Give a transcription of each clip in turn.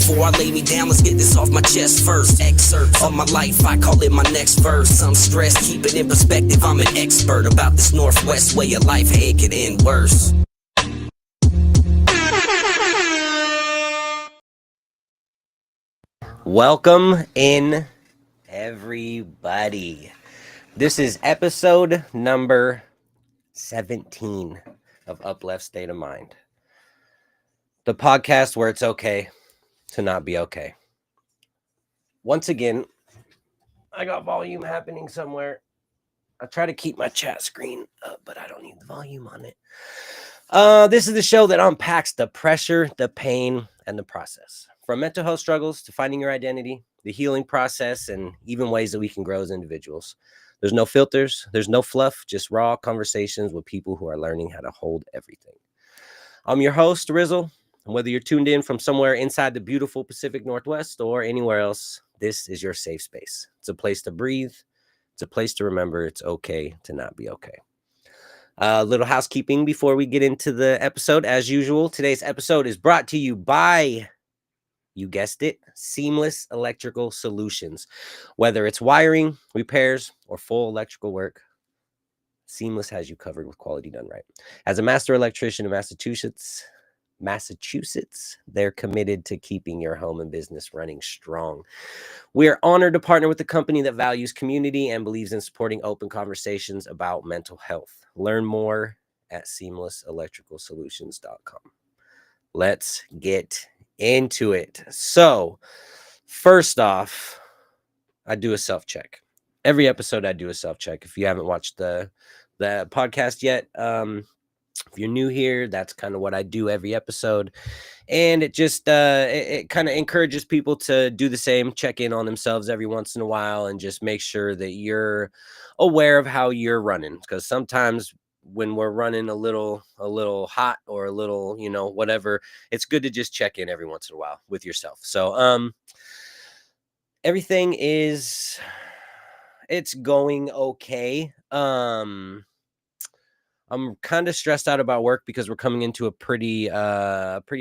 before I lay me down, let's get this off my chest first. Excerpt of my life, I call it my next verse. I'm stressed, keep it in perspective, I'm an expert about this Northwest way of life, hey, it could end worse. Welcome in, everybody. This is episode number 17 of UpLeft State of Mind, the podcast where it's okay to not be okay. Once again, I got volume happening somewhere. I try to keep my chat screen up, but I don't need the volume on it. This is the show that unpacks the pressure, the pain, and the process. From mental health struggles to finding your identity, the healing process, and even ways that we can grow as individuals. There's no filters, there's no fluff, just raw conversations with people who are learning how to hold everything. I'm your host, Rizzle, and whether you're tuned in from somewhere inside the beautiful Pacific Northwest or anywhere else, this is your safe space. It's a place to breathe. It's a place to remember it's okay to not be okay. A little housekeeping before we get into the episode. As usual, today's episode is brought to you by, you guessed it, Seamless Electrical Solutions. Whether it's wiring, repairs, or full electrical work, Seamless has you covered with quality done right. As a master electrician in Massachusetts, they're committed to keeping your home and business running strong. We are honored to partner with a company that values community and believes in supporting open conversations about mental health. Learn more at seamlesselectricalsolutions.com. Let's get into it. So, first off, I do a self-check. Every episode I do a self-check. If you haven't watched the podcast yet, if you're new here, that's kind of what I do every episode. And it just it kind of encourages people to do the same, check in on themselves every once in a while, and just make sure that you're aware of how you're running. Because sometimes when we're running a little hot or a little, whatever, it's good to just check in every once in a while with yourself. So everything it's going okay. I'm kind of stressed out about work because we're coming into a pretty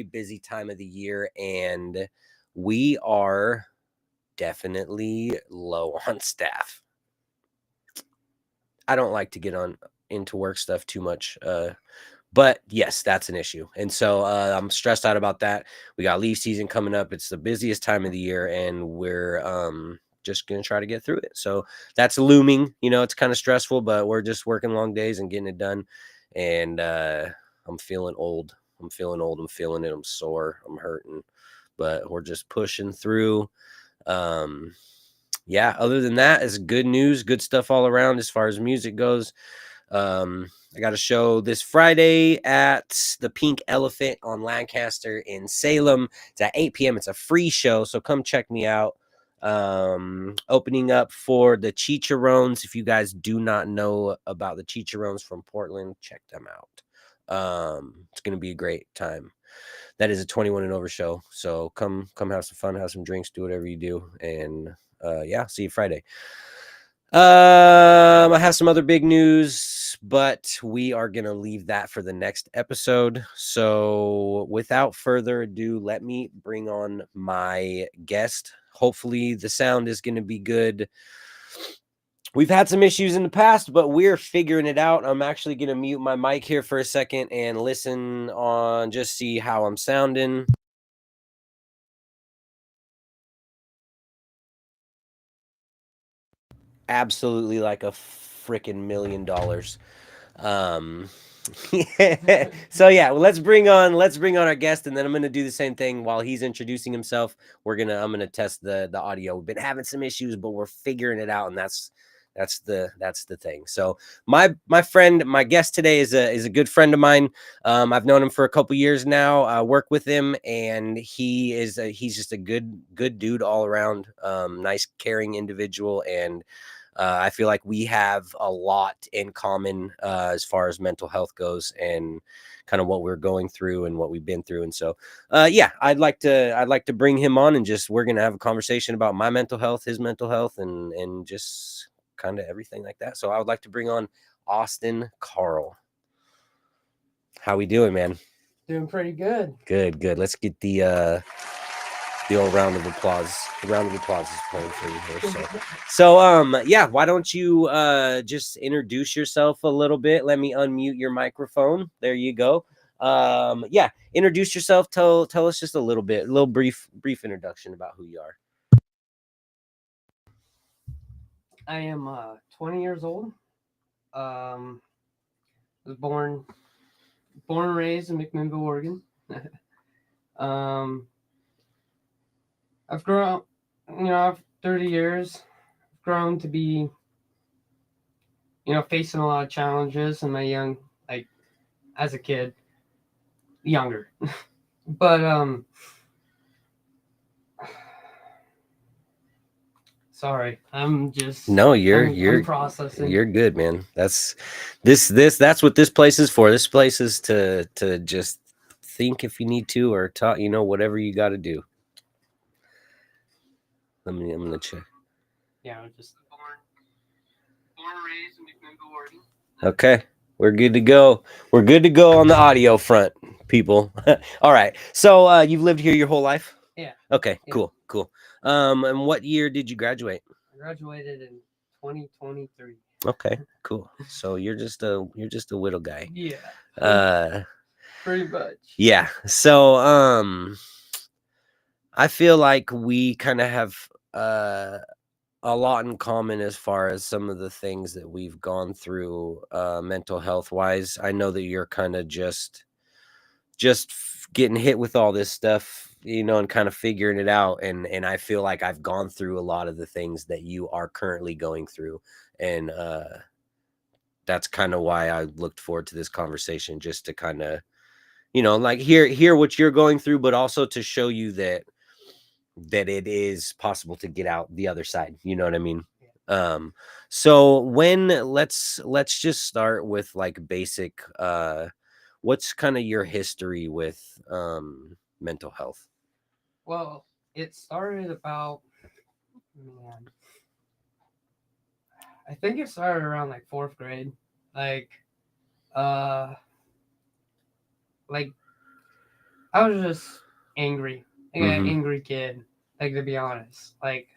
busy time of the year, and we are definitely low on staff. I don't like to get into work stuff too much, but yes, that's an issue. And so I'm stressed out about that. We got leave season coming up. It's the busiest time of the year, and we're just going to try to get through it. So that's looming. It's kind of stressful, but we're just working long days and getting it done. And I'm feeling old. I'm feeling it. I'm sore. I'm hurting, but we're just pushing through. Yeah, other than that, it's good news, good stuff all around as far as music goes. I got a show this Friday at the Pink Elephant on Lancaster in Salem. It's at 8 p.m. It's a free show, so come check me out. Opening up for the Chicharrones. If you guys do not know about the Chicharrones from Portland, check them out. It's going to be a great time. That is a 21 and over show, so come have some fun, have some drinks, do whatever you do, and yeah, see you Friday. I have some other big news, but we are going to leave that for the next episode. So without further ado, let me bring on my guest. Hopefully the sound is going to be good. We've had some issues in the past, but we're figuring it out. I'm actually going to mute my mic here for a second and listen on, just see how I'm sounding. Absolutely like a freaking $1 million. So yeah, well, let's bring on our guest, and then I'm going to do the same thing while he's introducing himself. I'm going to test the audio. We've been having some issues, but we're figuring it out, and that's the thing. So my friend, my guest today is a good friend of mine. I've known him for a couple years now. I work with him, and he's just a good dude all around. Nice, caring individual, and I feel like we have a lot in common as far as mental health goes, and kind of what we're going through and what we've been through. And so, yeah, I'd like to bring him on, and we're gonna have a conversation about my mental health, his mental health, and just kind of everything like that. So I would like to bring on Austin Carl. How we doing, man? Doing pretty good. Good. Let's get the The old round of applause. The round of applause is playing for you here. So yeah, why don't you just introduce yourself a little bit? Let me unmute your microphone. There you go. Yeah, introduce yourself. Tell us just a little bit, a little brief introduction about who you are. I am 20 years old. Was born and raised in McMinnville, Oregon. I've grown, I've 30 years, I've grown to be, facing a lot of challenges in my as a kid, younger. But sorry, I'm just I'm processing. You're good, man. That's what this place is for. This place is to just think if you need to, or talk, whatever you got to do. I'm gonna check. Yeah, I'm just born and raised in McMinnville, Oregon. Okay, we're good to go. We're good to go on the audio front, people. All right. So you've lived here your whole life? Yeah. Okay. Yeah. Cool. And what year did you graduate? I graduated in 2023. Okay, cool. So you're just a little guy. Yeah. Pretty much. Yeah. So I feel like we kind of have a lot in common as far as some of the things that we've gone through mental health wise. I know that you're kind of just getting hit with all this stuff, and kind of figuring it out, and I feel like I've gone through a lot of the things that you are currently going through, and that's kind of why I looked forward to this conversation, just to kind of like hear what you're going through, but also to show you that it is possible to get out the other side. You know what I mean? So let's just start with like basic, what's kind of your history with mental health? Well, it started about, I think it started around like 4th grade. Like I was just angry. Like an angry kid, like, to be honest. Like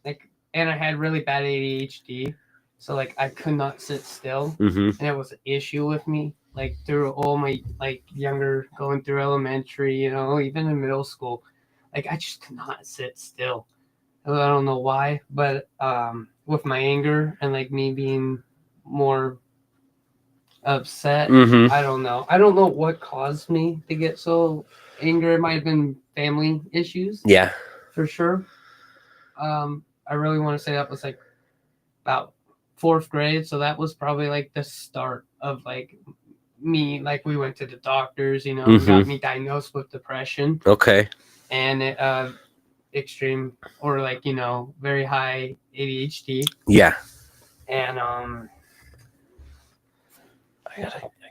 and I had really bad ADHD, so like I could not sit still. And it was an issue with me, like through all my going through elementary, even in middle school. Like I just could not sit still. I don't know why, but with my anger and like me being more upset, I don't know what caused me to get so angry. It might have been family issues, for sure. I really want to say that was like about 4th grade, so that was probably like the start of like me, like we went to the doctors, got me diagnosed with depression. Okay. And extreme, or like very high ADHD. Yeah. And I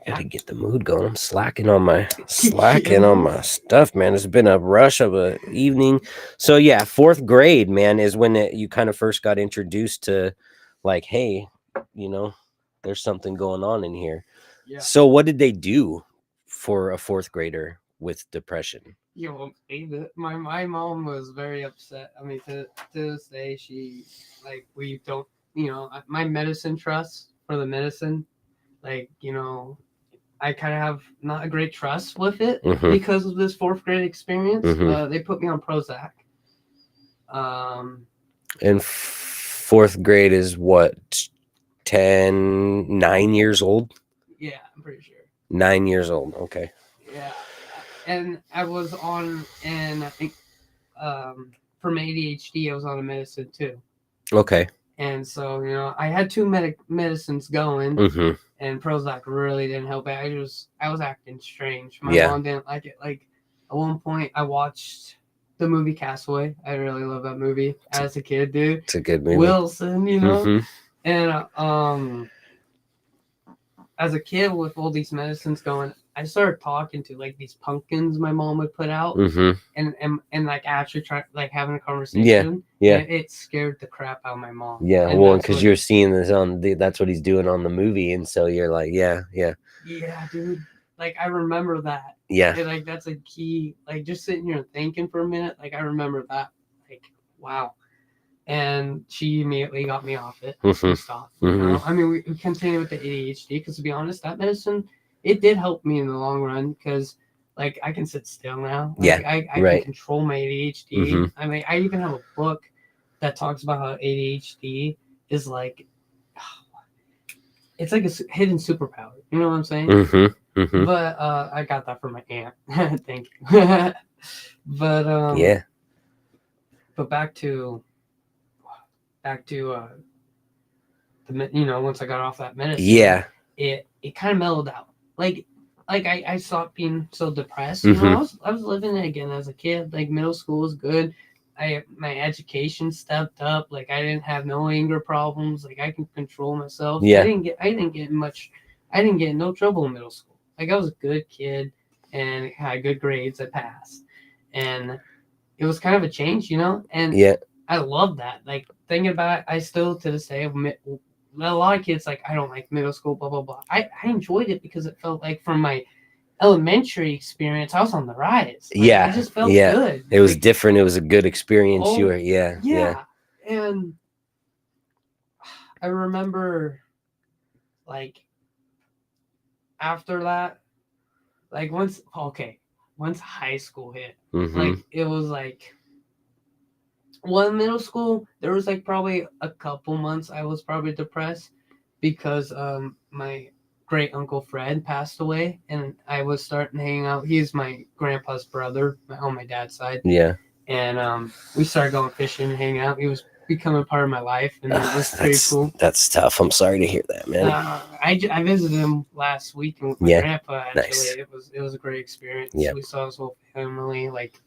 gotta get the mood going. I'm slacking on my stuff, man. It's been a rush of a evening. So yeah, 4th grade, man, is when you kind of first got introduced to like, hey, there's something going on in here. Yeah. So what did they do for a 4th grader with depression? My mom was very upset. I mean, to this day, she, like, we don't, my medicine trust for the medicine, like, I kind of have not a great trust with it because of this 4th grade experience. They put me on Prozac. And 4th grade is what, 9 years old? Yeah, I'm pretty sure. 9 years old. Okay. Yeah. And I was on, and I think from ADHD, I was on a medicine too. Okay. And so, I had 2 medicines going, and Prozac really didn't help it. I was acting strange. My mom didn't like it. Like, at one point, I watched the movie Castaway. I really love that movie as a kid, dude. It's a good movie. Wilson, and as a kid with all these medicines going, I started talking to like these pumpkins my mom would put out, and like actually try like having a conversation. Yeah. It scared the crap out of my mom. Yeah, well, because you're seeing this that's what he's doing on the movie, and so you're like, yeah. Yeah, dude. like I remember that. Yeah. And, like that's a key. Like just sitting here thinking for a minute, like I remember that. Like wow. And she immediately got me off it. We stopped. You know? I mean, we continued with the ADHD because, to be honest, that medicine, it did help me in the long run because, like, I can sit still now. Like, I can control my ADHD. I mean, I even have a book that talks about how ADHD is like, it's like a hidden superpower. You know what I'm saying? But I got that from my aunt. Thank you. But yeah. But back to the, you know, once I got off that medicine, it kind of mellowed out. Like I stopped being so depressed. You know, I was living it again as a kid. Like middle school was good. My education stepped up. Like I didn't have no anger problems. Like I can control myself. Yeah. I didn't get in no trouble in middle school. Like I was a good kid and had good grades. I passed, and it was kind of a change, you know. And I love that. Like thinking about it, I still to this day, a lot of kids like I don't like middle school, blah blah blah. I enjoyed it because it felt like from my elementary experience, I was on the rise. Like, it just felt good. It was different. It was a good experience. You were And I remember, like after that, like once high school hit, like it was like. Well, in middle school, there was like probably a couple months I was probably depressed because my great uncle Fred passed away, and I was starting to hang out. He's my grandpa's brother on my dad's side. Yeah. And we started going fishing and hanging out. He was becoming part of my life, and it was pretty cool. That's tough. I'm sorry to hear that, man. I visited him last week with my grandpa. Actually, nice. It was a great experience. Yeah. We saw his whole family, like.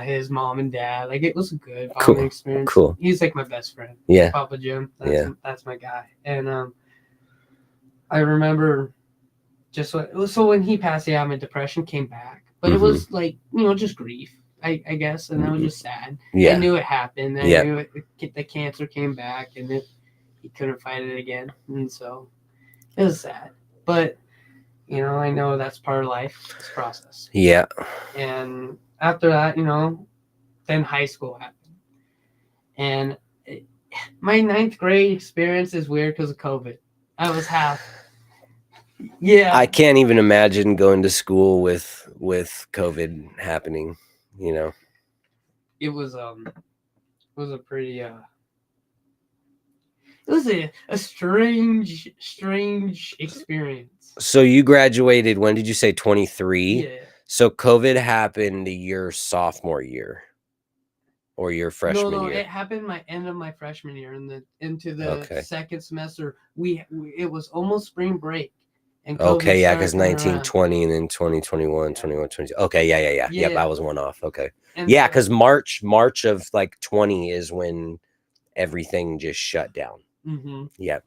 His mom and dad, like it was a good bonding experience. Cool. He's like my best friend. Yeah. Papa Jim. That's my guy. And I remember so when he passed, my depression came back, but it was like, you know, just grief, I guess, and I was just sad. I knew it happened. I knew the cancer came back, and he couldn't fight it again, and so it was sad. But you know, I know that's part of life. It's a process. Yeah. And after that, you know, then high school happened. And my 9th grade experience is weird because of COVID. I was half. Yeah. I can't even imagine going to school with COVID happening, you know. It was a pretty it was a strange experience. So you graduated, when did you say 23? Yeah. So COVID happened your sophomore year or your freshman year? No, it happened end of my freshman year into the second semester. It was almost spring break. And COVID because 1920 and then 2021, 21, 22. Okay, yeah. Yep, I was one off. Okay. And because March of like 20 is when everything just shut down. Yep.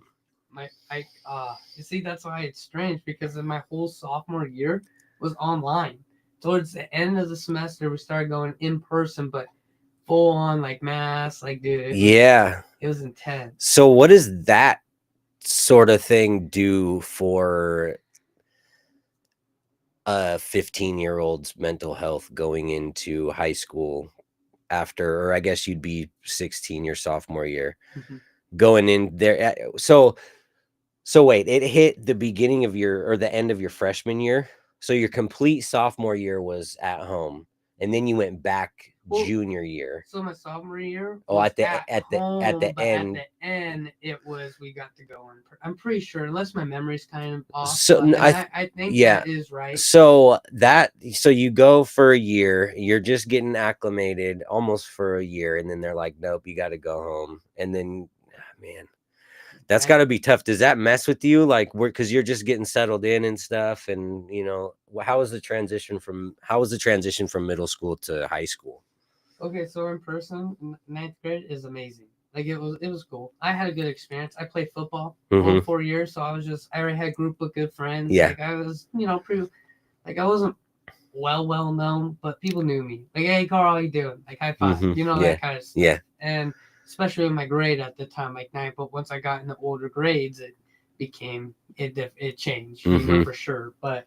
You see, that's why it's strange, because my whole sophomore year was online. Towards the end of the semester, we started going in person, but full on like mass, like dude. It was intense. So what does that sort of thing do for a 15-year-old's mental health going into high school after, or I guess you'd be 16 your sophomore year, going in there? So wait, it hit the beginning of or the end of your freshman year. So your complete sophomore year was at home, and then you went back junior year. So my sophomore year. At the end, it was we got to go in. I'm pretty sure, unless my memory's kind of off. So I think that is right. So you go for a year. You're just getting acclimated almost for a year, and then they're like, nope, you got to go home. And then, man. That's got to be tough. Does that mess with you? Like, because you're just getting settled in and stuff, and you know, how was the transition from middle school to high school? Okay, so in person, 9th grade is amazing. Like it was cool. I had a good experience. I played football all 4 years, so I already had a group of good friends. Yeah. Like I was, you know, I wasn't well known, but people knew me. Like, hey Carl, how you doing? Like high five, you know, that kind of stuff. Yeah. And especially in my grade at the time, like 9. But once I got into older grades, it changed, you know, for sure. But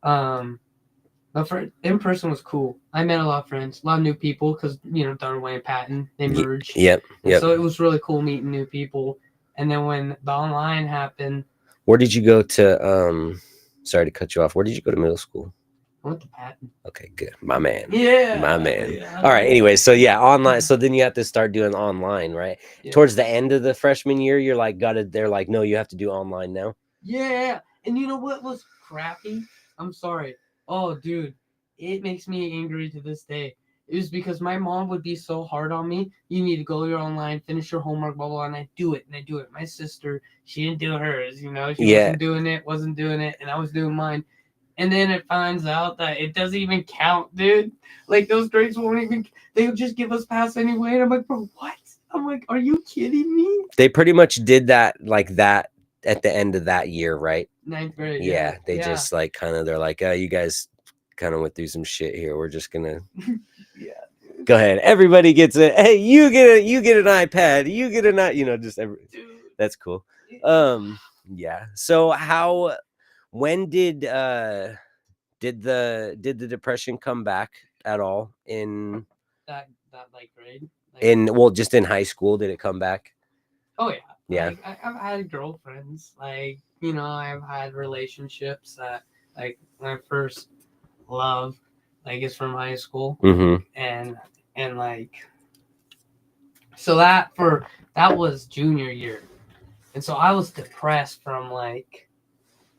But for in person was cool. I met a lot of friends, a lot of new people because Darwin and Patton they merged. Yep. And so it was really cool meeting new people. And then when the online happened, where did you go to? Sorry to cut you off. Where did you go to middle school? I went to Patton. Okay, good. My man. Yeah. My man. Yeah. All right. Anyway, so yeah, online. So then you have to start doing online, right? Yeah. Towards the end of the freshman year, you're like, they're like, no, you have to do online now. Yeah. And you know what was crappy? I'm sorry. Oh, dude, it makes me angry to this day. It was because my mom would be so hard on me. You need to go your online, finish your homework, blah, blah, and I do it. My sister, she didn't do hers, She wasn't doing it, and I was doing mine. And then it finds out that it doesn't even count, dude. Like, those grades won't even, they'll just give us pass anyway. And I'm like, bro, what? I'm like, are you kidding me? They pretty much did that like that at the end of that year, right? 9th grade. Yeah. They just like they're like, oh, you guys kind of went through some shit here. We're just gonna go ahead. Everybody gets it. Hey, you get an iPad. You get that's cool. Yeah. So when did the depression come back at all in that like grade? Just in high school, did it come back? Oh yeah. Yeah. Like, I've had girlfriends, I've had relationships that like my first love is from high school. Mm-hmm. And like so that was junior year. And so I was depressed from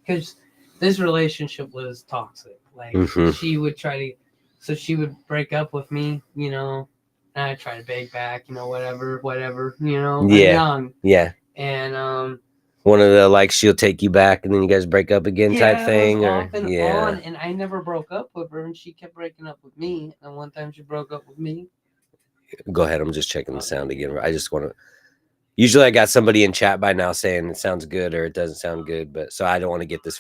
because this relationship was toxic. She would she would break up with me, and I try to beg back, whatever, I'm young. Yeah. And one of the she'll take you back and then you guys break up again type thing, off and on, and I never broke up with her, and she kept breaking up with me. And one time she broke up with me. Go ahead. I'm just checking the sound again. I just want to. Usually, I got somebody in chat by now saying it sounds good or it doesn't sound good, but so I don't want to get this.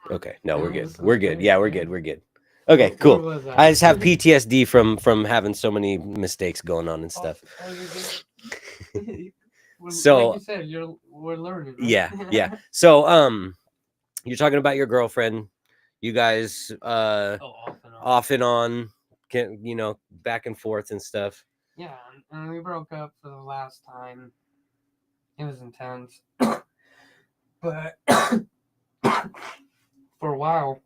Okay, no, we're good. We're good. Yeah, we're good. We're good. Okay, cool. I just have PTSD from having so many mistakes going on and stuff. So, like you said, we're learning. Right? Yeah. So, you're talking about your girlfriend. You guys, off and on, back and forth and stuff. Yeah, and we broke up for the last time. It was intense, but for a while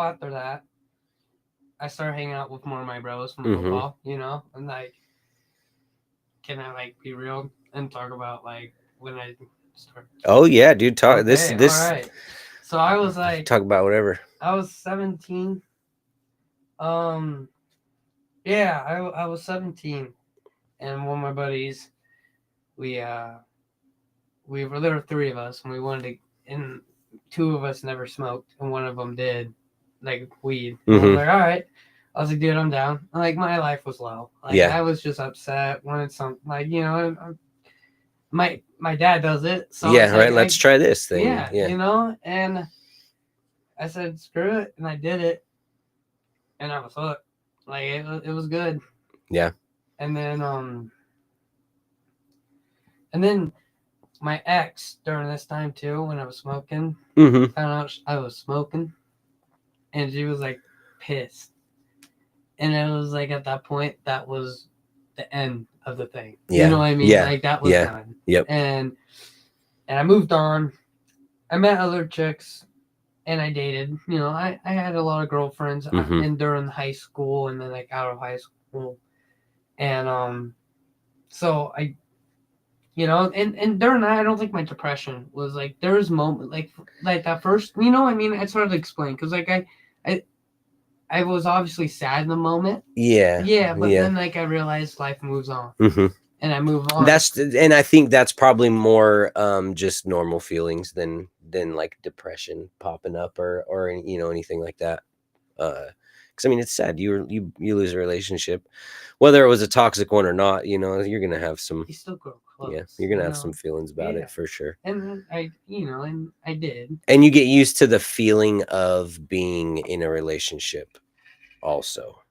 after that, I started hanging out with more of my bros from football, and can I be real and talk about when I started? Oh yeah, dude, talk this. All right. So I was talk about whatever. I was 17. Yeah, I was 17, and one of my buddies, there were 3 of us, and we wanted to, and 2 of us never smoked, and one of them did, weed. I was like, all right. I was like, dude, I'm down. My life was low. I was just upset, wanted something, my dad does it. So yeah, right. Let's try this thing. Yeah. And I said, screw it, and I did it, and I was hooked. It was good. Yeah. And then my ex during this time too, when I was smoking, found out I was smoking, and she was pissed. And it was at that point, that was the end of the thing. Yeah. You know what I mean? Yeah. That was done. Yep. And I moved on. I met other chicks, and I dated. I had a lot of girlfriends and during high school, and then out of high school. And so I, and during that, I don't think my depression was there was moment like that first. It's hard to explain because I was obviously sad in the moment. Yeah. But then I realized life moves on, and I move on. And I think that's probably more just normal feelings than depression popping up or anything like that. Because it's sad. You lose a relationship, whether it was a toxic one or not. You're gonna have some. You still grow close. Yeah, you're gonna have some feelings about it for sure. And and I did. And you get used to the feeling of being in a relationship, also.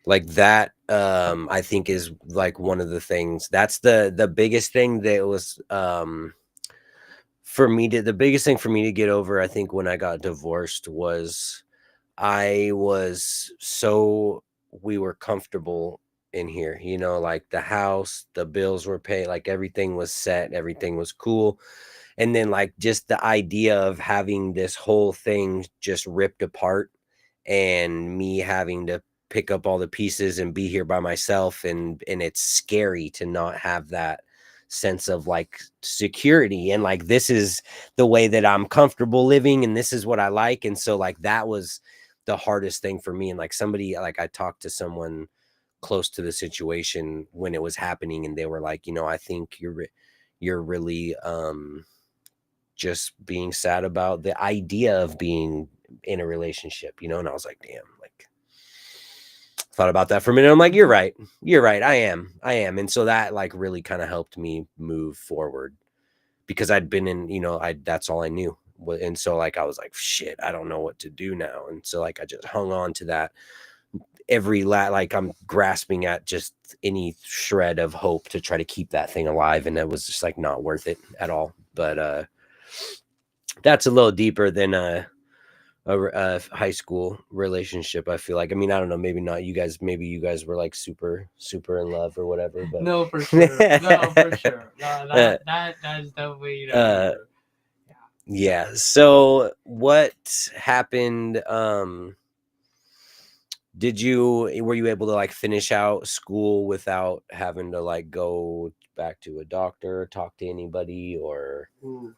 Like that, I think is like one of the things that's the biggest thing that was, the biggest thing for me to get over, I think when I got divorced was we were comfortable in here, you know, like the house, the bills were paid, like everything was set, everything was cool. And then like just the idea of having this whole thing just ripped apart and me having to pick up all the pieces and be here by myself, and it's scary to not have that sense of like security, and like this is the way that I'm comfortable living and this is what I like. And so like that was the hardest thing for me. And like somebody, like I talked to someone close to the situation when it was happening, and they were like, you know, I think you're really just being sad about the idea of being in a relationship, you know. And I was like, damn, like thought about that for a minute. I'm like, you're right, I am. And so that like really kind of helped me move forward, because I'd been in, you know, that's all I knew. And so like I was like, shit, I don't know what to do now. And so like I just hung on to that like I'm grasping at just any shred of hope to try to keep that thing alive, and it was just like not worth it at all. But that's a little deeper than a high school relationship, I feel like. I mean, I don't know, maybe not you guys, maybe you guys were like super in love or whatever, but No, for sure. No, for sure. No, that's definitely yeah. So what happened? Were you able to like finish out school without having to like go back to a doctor, talk to anybody, or? Ooh,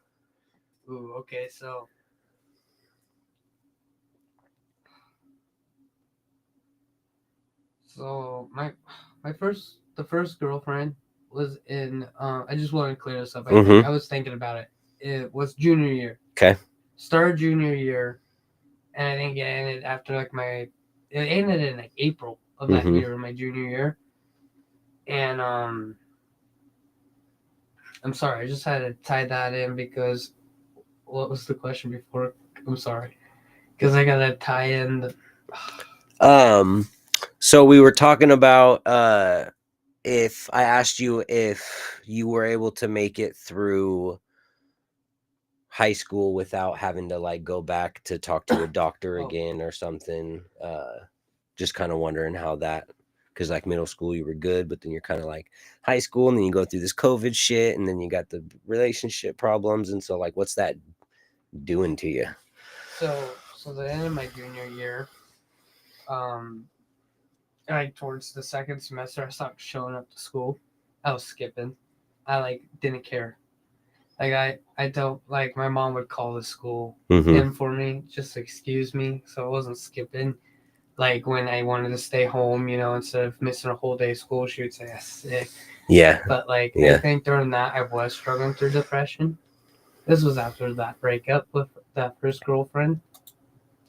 okay, so the first girlfriend was in, I just want to clear this up. I was thinking about it. It was junior year. Okay. Started junior year, and I think it ended after like it ended in like April of that year, my junior year. And I'm sorry, I just had to tie that in because what was the question before? I'm sorry, because I gotta tie in so we were talking about if I asked you if you were able to make it through high school without having to like go back to talk to a doctor again or something. Just kind of wondering how that, because like middle school you were good, but then you're kind of like high school, and then you go through this COVID shit, and then you got the relationship problems, and so like what's that doing to you? So the end of my junior year, like towards the second semester, I stopped showing up to school. I was skipping. I like didn't care. Like I don't like, my mom would call the school in for me, just to excuse me, so I wasn't skipping. Like when I wanted to stay home, you know, instead of missing a whole day of school, she would say I'm sick. Yeah. But like I think during that I was struggling through depression. This was after that breakup with that first girlfriend.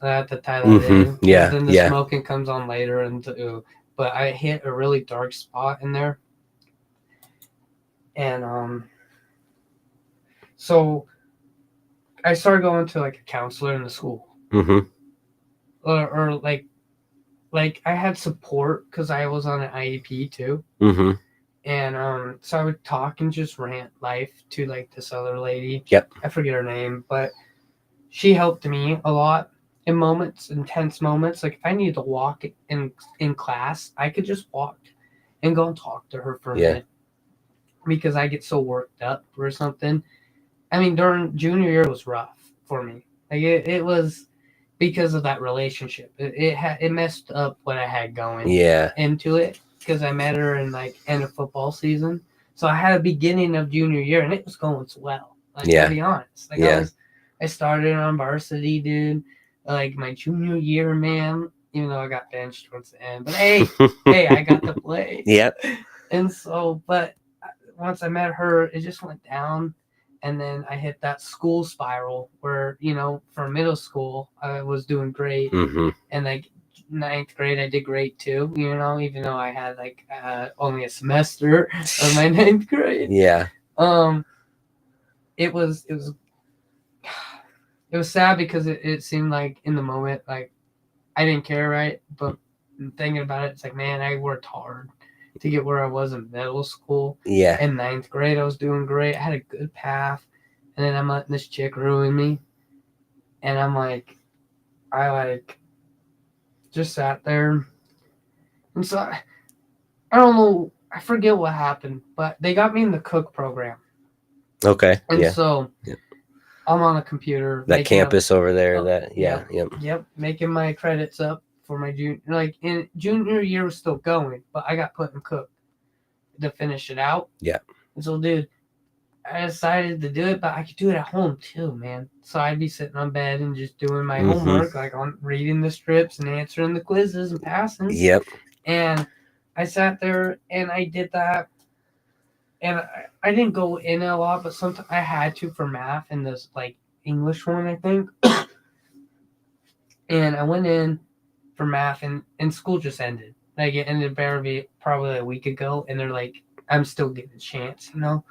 I had to tie that in. Yeah. Then the smoking comes on later, but I hit a really dark spot in there. And so I started going to like a counselor in the school. Or like I had support because I was on an IEP too. And so I would talk and just rant life to like this other lady. I forget her name, but she helped me a lot in moments, intense moments. Like if I needed to walk in class, I could just walk and go and talk to her for a minute, because I get so worked up or something. I mean, during junior year was rough for me. Like it was because of that relationship. It messed up what I had going into it, because I met her in like end of football season. So I had a beginning of junior year and it was going well. Like to be honest, like I started on varsity, dude. Like my junior year, man. Even though I got benched towards the end, but hey, I got to play. And so, but once I met her, it just went down. And then I hit that school spiral where, you know, for middle school, I was doing great. And like ninth grade, I did great too, you know, even though I had like only a semester of my ninth grade. It was sad because it seemed like in the moment, like I didn't care, right? But And thinking about it, it's like, man, I worked hard to get where I was in middle school. Yeah. In 9th grade, I was doing great. I had a good path. And then I'm letting this chick ruin me. And I'm like, I just sat there. And so I don't know. I forget what happened, but they got me in the cook program. Okay. And yeah. so I'm on the computer. That campus over there. Yep. Making my credits up for my junior year was still going, but I got put in cook to finish it out. Yeah. And so, dude, I decided to do it, but I could do it at home too, man. So I'd be sitting on bed and just doing my homework, like on reading the strips and answering the quizzes and passing. Yep. And I sat there and I did that. And I didn't go in a lot, but sometimes I had to for math and this like English one, I think. And I went in for math and school just ended. Like it ended probably a week ago, and they're like, I'm still getting a chance, you know?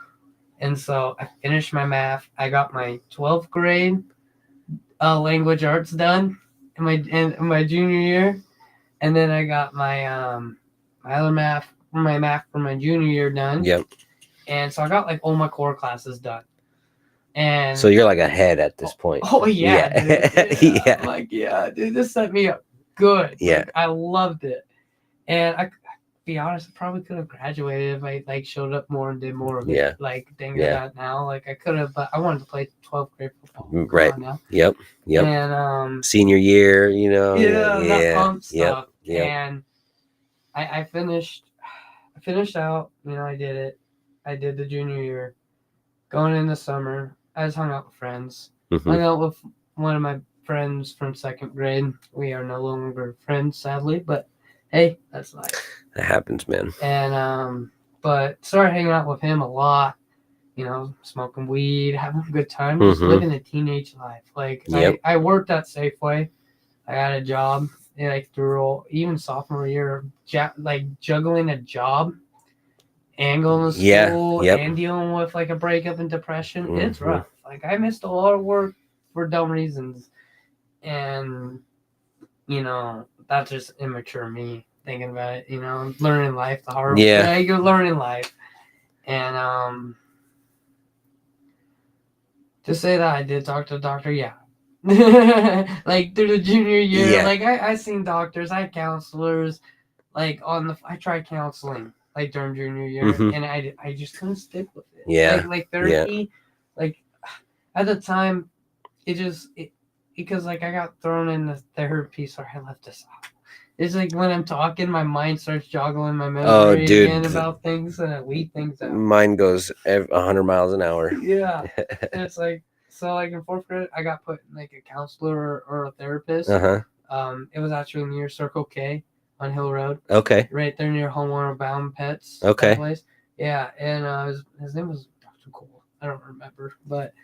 And so I finished my math. I got my 12th grade language arts done in my junior year. And then I got my other math for my junior year done. Yep. And so I got like all my core classes done. And so you're like ahead at this point. Oh yeah. Dude, yeah. I'm like, yeah, dude, this set me up good. Yeah. Like, I loved it. And I be honest, I probably could have graduated if I like showed up more and did more of it. Like thinking that now. Like I could have, but I wanted to play 12th grade football. Right. Now. Yep. And senior year, you know. That pump stuff. Yep. And I finished out, you know, I did it. I did the junior year. Going in the summer, I just hung out with friends. Hung out with one of my friends from 2nd grade. We are no longer friends, sadly, but hey, that's life. That happens, man. And but started hanging out with him a lot. You know, smoking weed, having a good time, just living a teenage life. Like I worked at Safeway. I got a job like through even sophomore year, like juggling a job and going to school and dealing with like a breakup and depression. It's rough. Like I missed a lot of work for dumb reasons, and you know that's just immature me thinking about it. You know, learning life the hard way. Yeah, you're learning life, and to say that I did talk to a doctor, yeah. Like through the junior year, like I seen doctors, I had counselors, like I tried counseling like during junior year, and I just couldn't stick with it. Yeah, like therapy, like at the time, because like I got thrown in the therapy, so I left this out. It's like when I'm talking, my mind starts joggling my memory again about things, and I leave things out. Mine goes 100 miles an hour. Yeah, and it's like. So, like, in 4th grade, I got put in, like, a counselor or a therapist. It was actually near Circle K on Hill Road. Okay. Right there near Homeward Bound Pets. Okay. Place. Yeah, and his name was Dr. Cole. I don't remember, but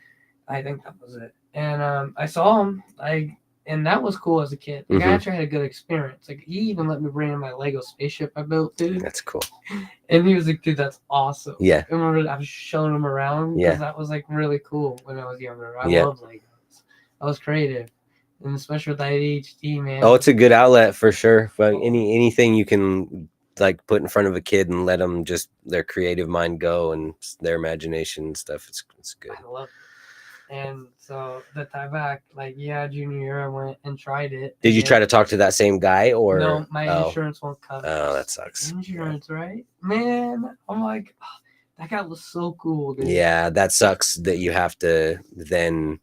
I think that was it. And I saw him, and that was cool as a kid. Like, I actually had a good experience. Like, he even let me bring in my Lego spaceship I built, dude. That's cool. And he was like, dude, that's awesome. Yeah. I remember I was showing him around because that was like really cool when I was younger. I loved Legos. I was creative. And especially with ADHD, man. Oh, it's a good outlet for sure. But anything you can like put in front of a kid and let them just their creative mind go and their imagination and stuff. It's good. I love it. And so the time back, like, junior year, I went and tried it. Did you try to talk to that same guy or? No, my insurance won't cover it. Oh, that sucks. Insurance, right? Man, I'm like, that guy was so cool, dude. Yeah, that sucks that you have to then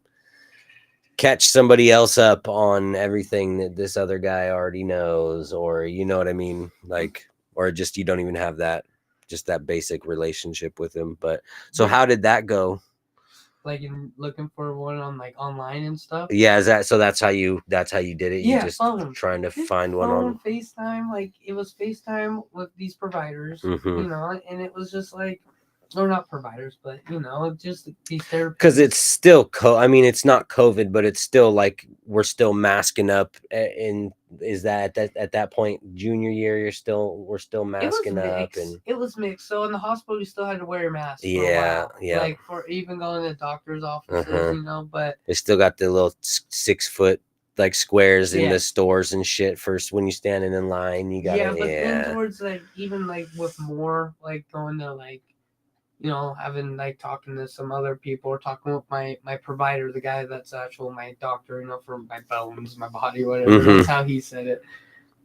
catch somebody else up on everything that this other guy already knows, or you know what I mean? Like, or just you don't even have that basic relationship with him. But so how did that go? Like in looking for one on like online and stuff. Yeah, that's how you did it. Yeah, you just trying to find one on FaceTime. Like it was FaceTime with these providers, you know, and it was just like, or not providers, but you know, just these therapists. Because it's still I mean, it's not COVID, but it's still like we're still masking up. And is that at that point junior year? We're still masking up, and it was mixed. So in the hospital, you still had to wear your mask. Yeah. Like for even going to the doctor's offices, you know. But they still got the little 6 foot like squares in Yeah. the stores and shit. First, when you standing in line, you gotta. Yeah, but then towards like even like with more like going to like, you know, having like talking to some other people or talking with my provider, the guy that's actual my doctor, you know, for my bones, my body, whatever. That's how he said it.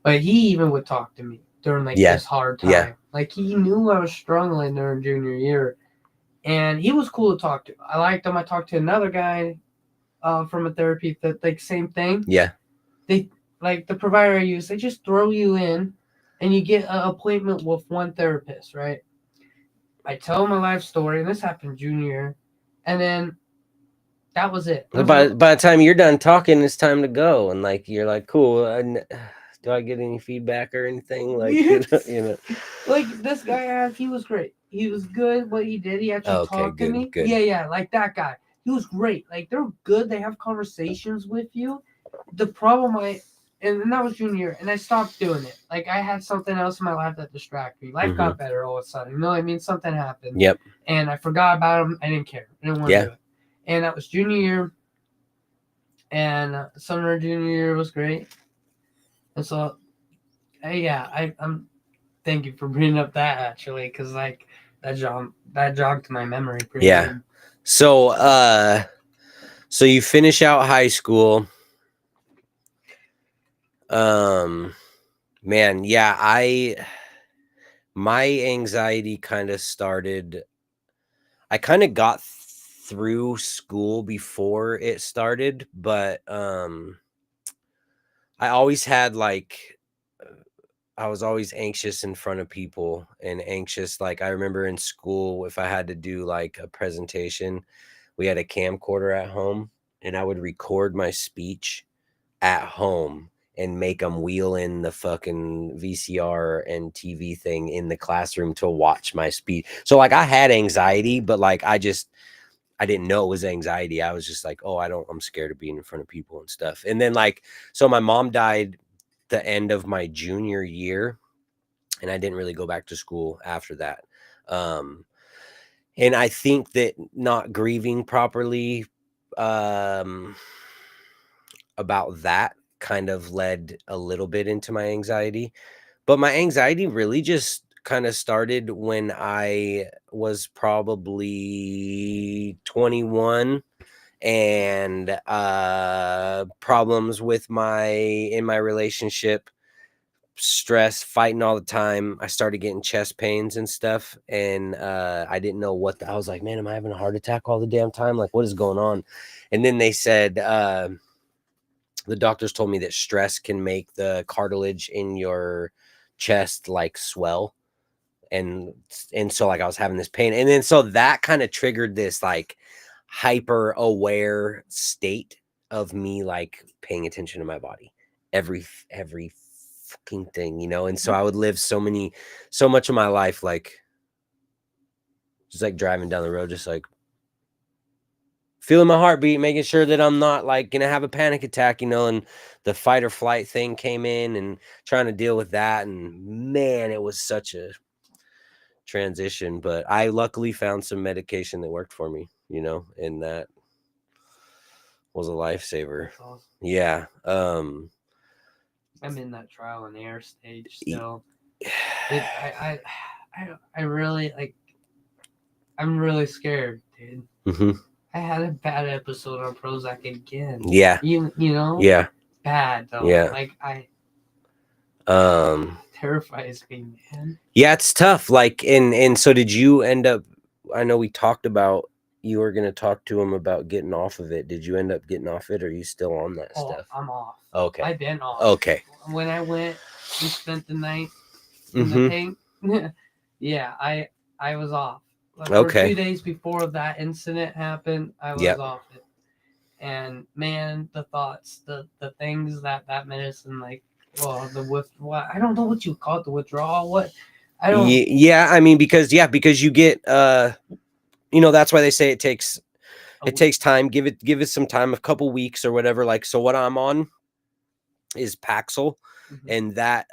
But he even would talk to me during like this hard time. Yeah. Like he knew I was struggling during junior year, and he was cool to talk to. I liked him. I talked to another guy from a therapy that like same thing. Yeah. They like the provider I use. They just throw you in, and you get an appointment with one therapist, right? I tell my life story, and this happened junior year, and then that was it. By the time you're done talking, it's time to go, and like you're like, cool. Do I get any feedback or anything? Like you know. Like this guy, he was great. He was good. What he did, he actually talked to me. Good. Yeah, like that guy. He was great. Like they're good. They have conversations with you. The problem and that was junior year, and I stopped doing it. Like I had something else in my life that distracted me. Life got better all of a sudden. You know what I mean? Something happened. Yep. And I forgot about him. I didn't care. I didn't want to do it. And that was junior year. And summer junior year was great. And so, I'm. Thank you for bringing up that actually, because like that jogged my memory. Pretty good. So so you finish out high school. Man, yeah, my anxiety kind of started. I kind of got through school before it started, but I always had like I was always anxious in front of people and anxious. Like I remember in school, if I had to do like a presentation, we had a camcorder at home, and I would record my speech at home and make them wheel in the fucking VCR and TV thing in the classroom to watch my speech. So like I had anxiety, but like I didn't know it was anxiety. I was just like, oh, I'm scared of being in front of people and stuff. And then like, so my mom died the end of my junior year, and I didn't really go back to school after that. And I think that not grieving properly about that kind of led a little bit into my anxiety. But my anxiety really just kind of started when I was probably 21, and problems with in my relationship, stress, fighting all the time. I started getting chest pains and stuff, and I didn't know I was like, man, am I having a heart attack all the damn time? Like, what is going on? And then they said the doctors told me that stress can make the cartilage in your chest like swell, and so like I was having this pain, and then so that kind of triggered this like hyper aware state of me like paying attention to my body, every fucking thing, you know. And so I would live so much of my life like just like driving down the road, just like feeling my heartbeat, making sure that I'm not like gonna have a panic attack, you know. And the fight or flight thing came in, and trying to deal with that, and man, it was such a transition. But I luckily found some medication that worked for me, you know, and that was a lifesaver. Awesome. Yeah. I'm in that trial and error stage still. I really like. I'm really scared, dude. Mm-hmm. I had a bad episode on Prozac again. Yeah. You know? Yeah. Bad though. Yeah. Like terrifies me, man. Yeah, it's tough. Like, and so did you end up, I know we talked about you were gonna talk to him about getting off of it. Did you end up getting off it, or are you still on that stuff? I'm off. Okay. I've been off. Okay. When I went and spent the night in the tank, yeah, I was off. Like, okay. For 2 days before that incident happened, I was off it. And man, the thoughts, the things that medicine, like, well, I don't know what you call it, the withdrawal. What? I don't. Yeah, I mean, because you get, you know, that's why they say it takes time. Give it some time, a couple weeks or whatever. Like, so what I'm on is Paxil, and that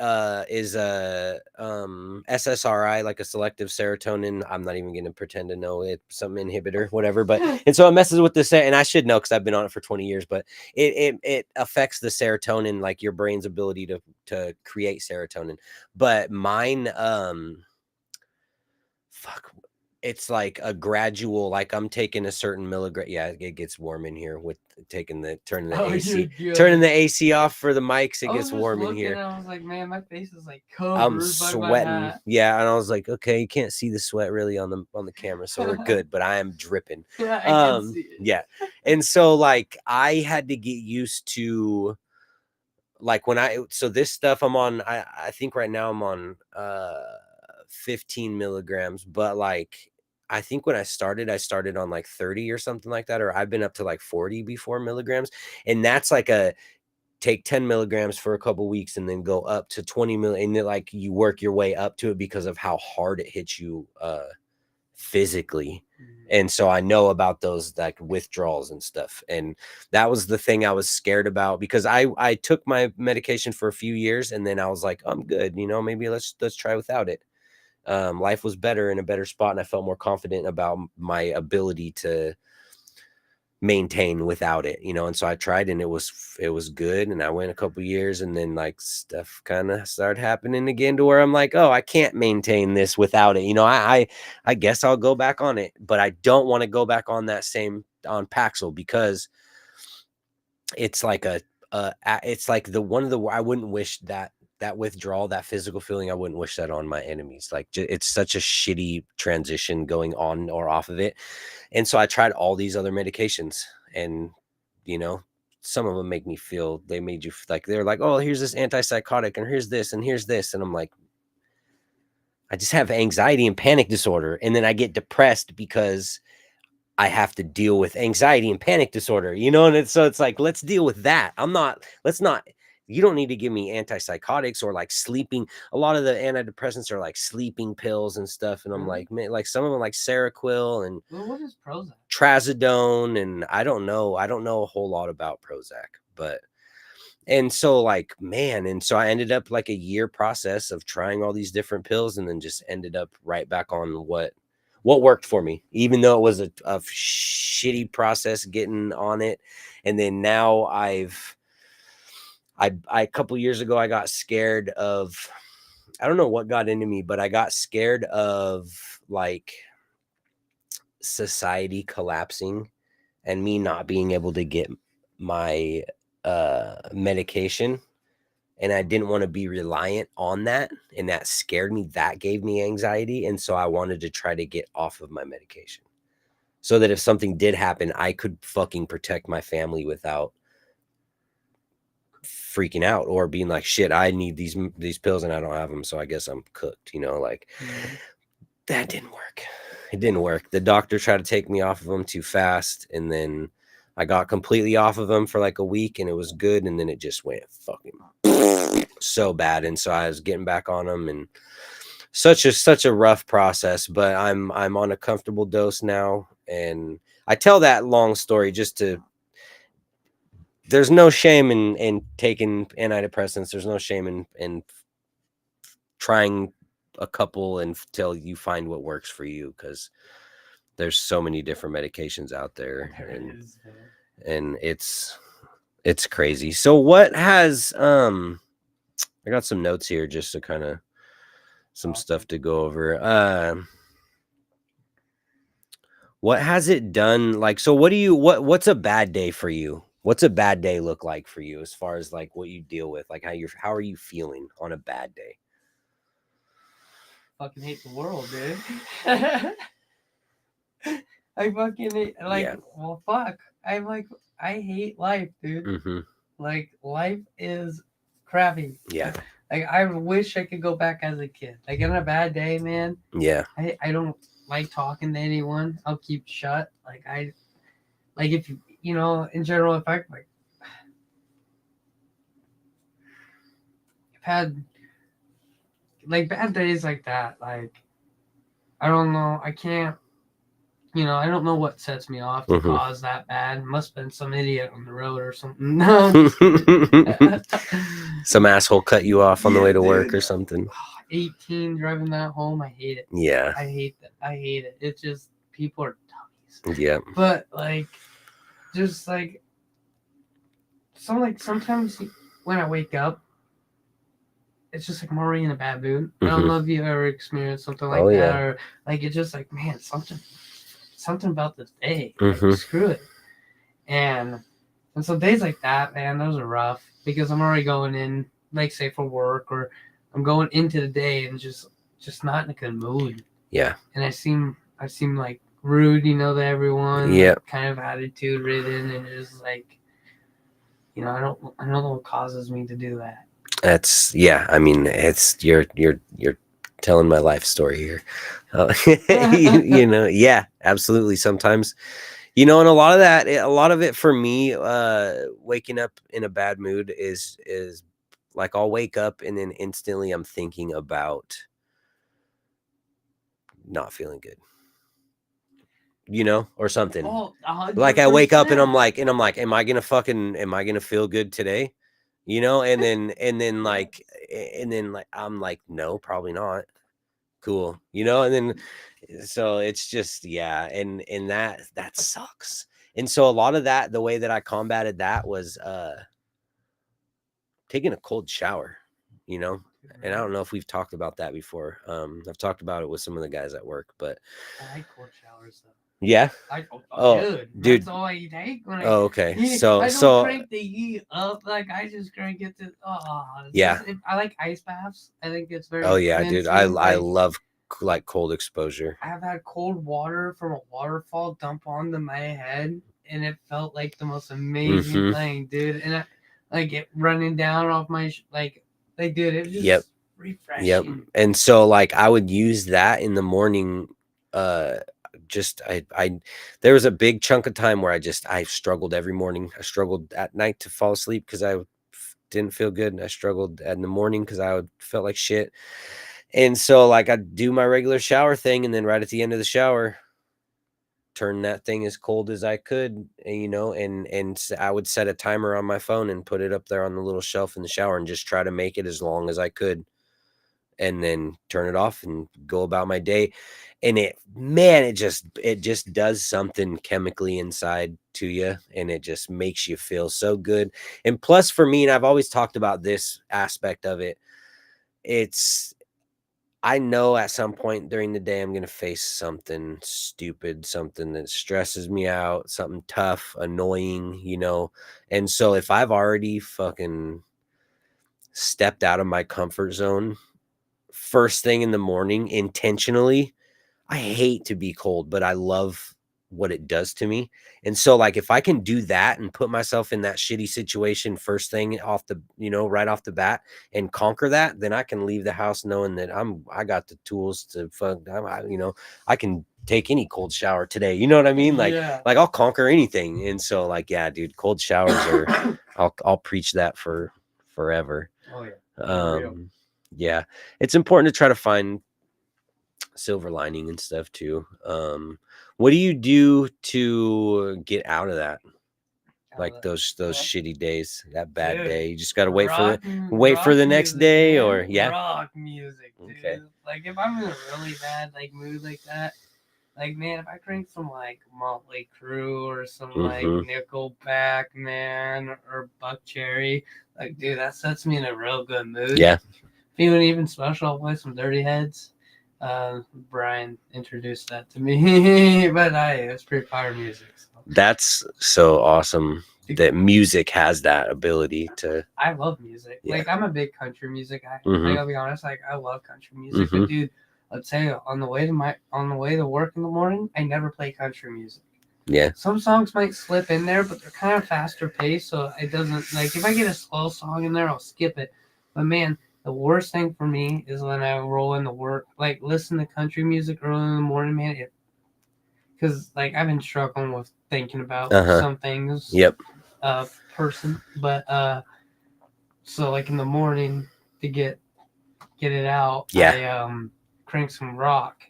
is a SSRI, like a selective serotonin. I'm not even going to pretend to know it, some inhibitor, whatever. But and so it messes with the and I should know because I've been on it for 20 years. But it affects the serotonin, like your brain's ability to create serotonin. But mine, fuck. It's like a gradual, like I'm taking a certain milligram. Yeah, it gets warm in here with turning the AC off for the mics. It gets warm in here. I was like, man, my face is like covered. I'm sweating. Yeah, and I was like, okay, you can't see the sweat really on the camera, so we're good. But I am dripping. Yeah, I can see it. Yeah, and so like I had to get used to, like so this stuff I'm on. I think right now I'm on 15 milligrams, but like I think when I started on like 30 or something like that, or I've been up to like 40 before milligrams, and that's like a take 10 milligrams for a couple weeks and then go up to 20 and then like you work your way up to it because of how hard it hits you physically. And so I know about those like withdrawals and stuff, and that was the thing I was scared about, because I took my medication for a few years and then I was like, I'm good, maybe let's try without it. Life was better, in a better spot, and I felt more confident about my ability to maintain without it, and so I tried, and it was good, and I went a couple years, and then like stuff kind of started happening again to where I'm like, oh, I can't maintain this without it. I guess I'll go back on it, but I don't want to go back on on Paxil, because it's like it's like I wouldn't wish that withdrawal, that physical feeling, I wouldn't wish that on my enemies. Like it's such a shitty transition going on or off of it. And so I tried all these other medications, and some of them they made you like, they're like, oh, here's this antipsychotic, and here's this, and here's this. And I'm like, I just have anxiety and panic disorder. And then I get depressed because I have to deal with anxiety and panic disorder, and it's like, let's deal with that. You don't need to give me antipsychotics or like sleeping. A lot of the antidepressants are like sleeping pills and stuff. And I'm like, man, like some of them like Seroquel and what is Prozac? Trazodone. And I don't know a whole lot about Prozac, and so like, man, and so I ended up like a year process of trying all these different pills, and then just ended up right back on what worked for me, even though it was a shitty process getting on it. And then now I a couple years ago, I got scared of, I don't know what got into me, but I got scared of like society collapsing and me not being able to get my medication. And I didn't want to be reliant on that. And that scared me. That gave me anxiety. And so I wanted to try to get off of my medication, so that if something did happen, I could fucking protect my family without freaking out or being like, shit, I need these pills and I don't have them, so I guess I'm cooked, That didn't work. It didn't work. The doctor tried to take me off of them too fast, and then I got completely off of them for like a week, and it was good, and then it just went fucking so bad. And so I was getting back on them, and such a rough process, but I'm on a comfortable dose now. And I tell that long story just to, there's no shame in taking antidepressants. There's no shame in trying a couple until you find what works for you, because there's so many different medications out there, and it's crazy. So what has I got some notes here just to kind of some stuff to go over. What has it done? Like, so what's a bad day for you? What's a bad day look like for you, as far as like what you deal with? Like how are you feeling on a bad day? Fucking hate the world, dude. I fucking hate, well, fuck. I hate life, dude. Mm-hmm. Like, life is crappy. Yeah. Like, I wish I could go back as a kid. Like, on a bad day, man. Yeah. I don't like talking to anyone. I'll keep shut. If in general, if I've had like bad days like that, like, I don't know, I can't, I don't know what sets me off to Mhm. cause that bad. Must have been some idiot on the road or something. No, I'm just kidding. Some asshole cut you off on the way to work dude. or something. 18 driving that home, I hate it. Yeah. I hate that. I hate it. It's just people are dummies. Yeah. But just sometimes when I wake up, it's just like I'm already in a bad mood. I don't know if you've ever experienced something like that, or it's just like, man, something about this day. Screw it. And so days like that, man, those are rough because I'm already going in, say for work, or I'm going into the day and just not in a good mood. Yeah. And I seem like rude, to everyone. Yeah. Kind of attitude ridden, and just I don't know what causes me to do that. That's I mean, it's you're telling my life story here. Yeah, absolutely. Sometimes, and a lot of it for me, waking up in a bad mood is like I'll wake up and then instantly I'm thinking about not feeling good. Or something. Oh, 100%. Like I wake up and I'm like, am I gonna feel good today? And then I'm like, no, probably not. Cool. And then so it's just, and that sucks. And so a lot of that, the way that I combated that was taking a cold shower, and I don't know if we've talked about that before. I've talked about it with some of the guys at work, but I like cold showers though. Yeah. Dude. That's all I take when okay. I don't crank the heat up. I just crank it to. I like ice baths. I think it's very. Oh yeah, dude. I love cold exposure. I've had cold water from a waterfall dump onto my head, and it felt like the most amazing thing, dude. And it running down off my dude. It was just refreshing. Yep. And so I would use that in the morning. There was a big chunk of time where I struggled every morning. I struggled at night to fall asleep because I didn't feel good, and I struggled in the morning because I felt like shit. And so I'd do my regular shower thing, and then right at the end of the shower, turn that thing as cold as I could, and I would set a timer on my phone and put it up there on the little shelf in the shower and just try to make it as long as I could, and then turn it off and go about my day. And it just does something chemically inside to you, and it just makes you feel so good. And plus for me, and I've always talked about this aspect of it, I know at some point during the day I'm going to face something stupid, something that stresses me out, something tough, annoying, and so if I've already fucking stepped out of my comfort zone first thing in the morning intentionally, I hate to be cold, but I love what it does to me. And so if I can do that and put myself in that shitty situation first thing off the, right off the bat and conquer that, then I can leave the house knowing that I got the tools to I can take any cold shower today. You know what I mean? I'll conquer anything. And so yeah, dude, cold showers are, I'll preach that for forever. Oh yeah. Yeah. It's important to try to find silver lining and stuff too. What do you do to get out of that? Those shitty days, that bad day. You just gotta wait for the next day, man. Or rock music, dude. Okay. If I'm in a really bad mood like that, man, if I drink some Motley Crue or some Nickelback, man, or Buck Cherry, dude, that sets me in a real good mood. Yeah. Feeling even special, I'll play some Dirty Heads. Brian introduced that to me, but it's pretty fire music. So. That's so awesome that music has that ability to. I love music. Yeah. I'm a big country music guy. I'll be honest. I love country music. But dude, I'll tell you, on the way to work in the morning, I never play country music. Yeah. Some songs might slip in there, but they're kind of faster paced, so it doesn't if I get a slow song in there, I'll skip it. But man. The worst thing for me is when I roll into work, listen to country music early in the morning, man. Because I've been struggling with thinking about some things. Yep. Person, but so in the morning to get it out, yeah. I crank some rock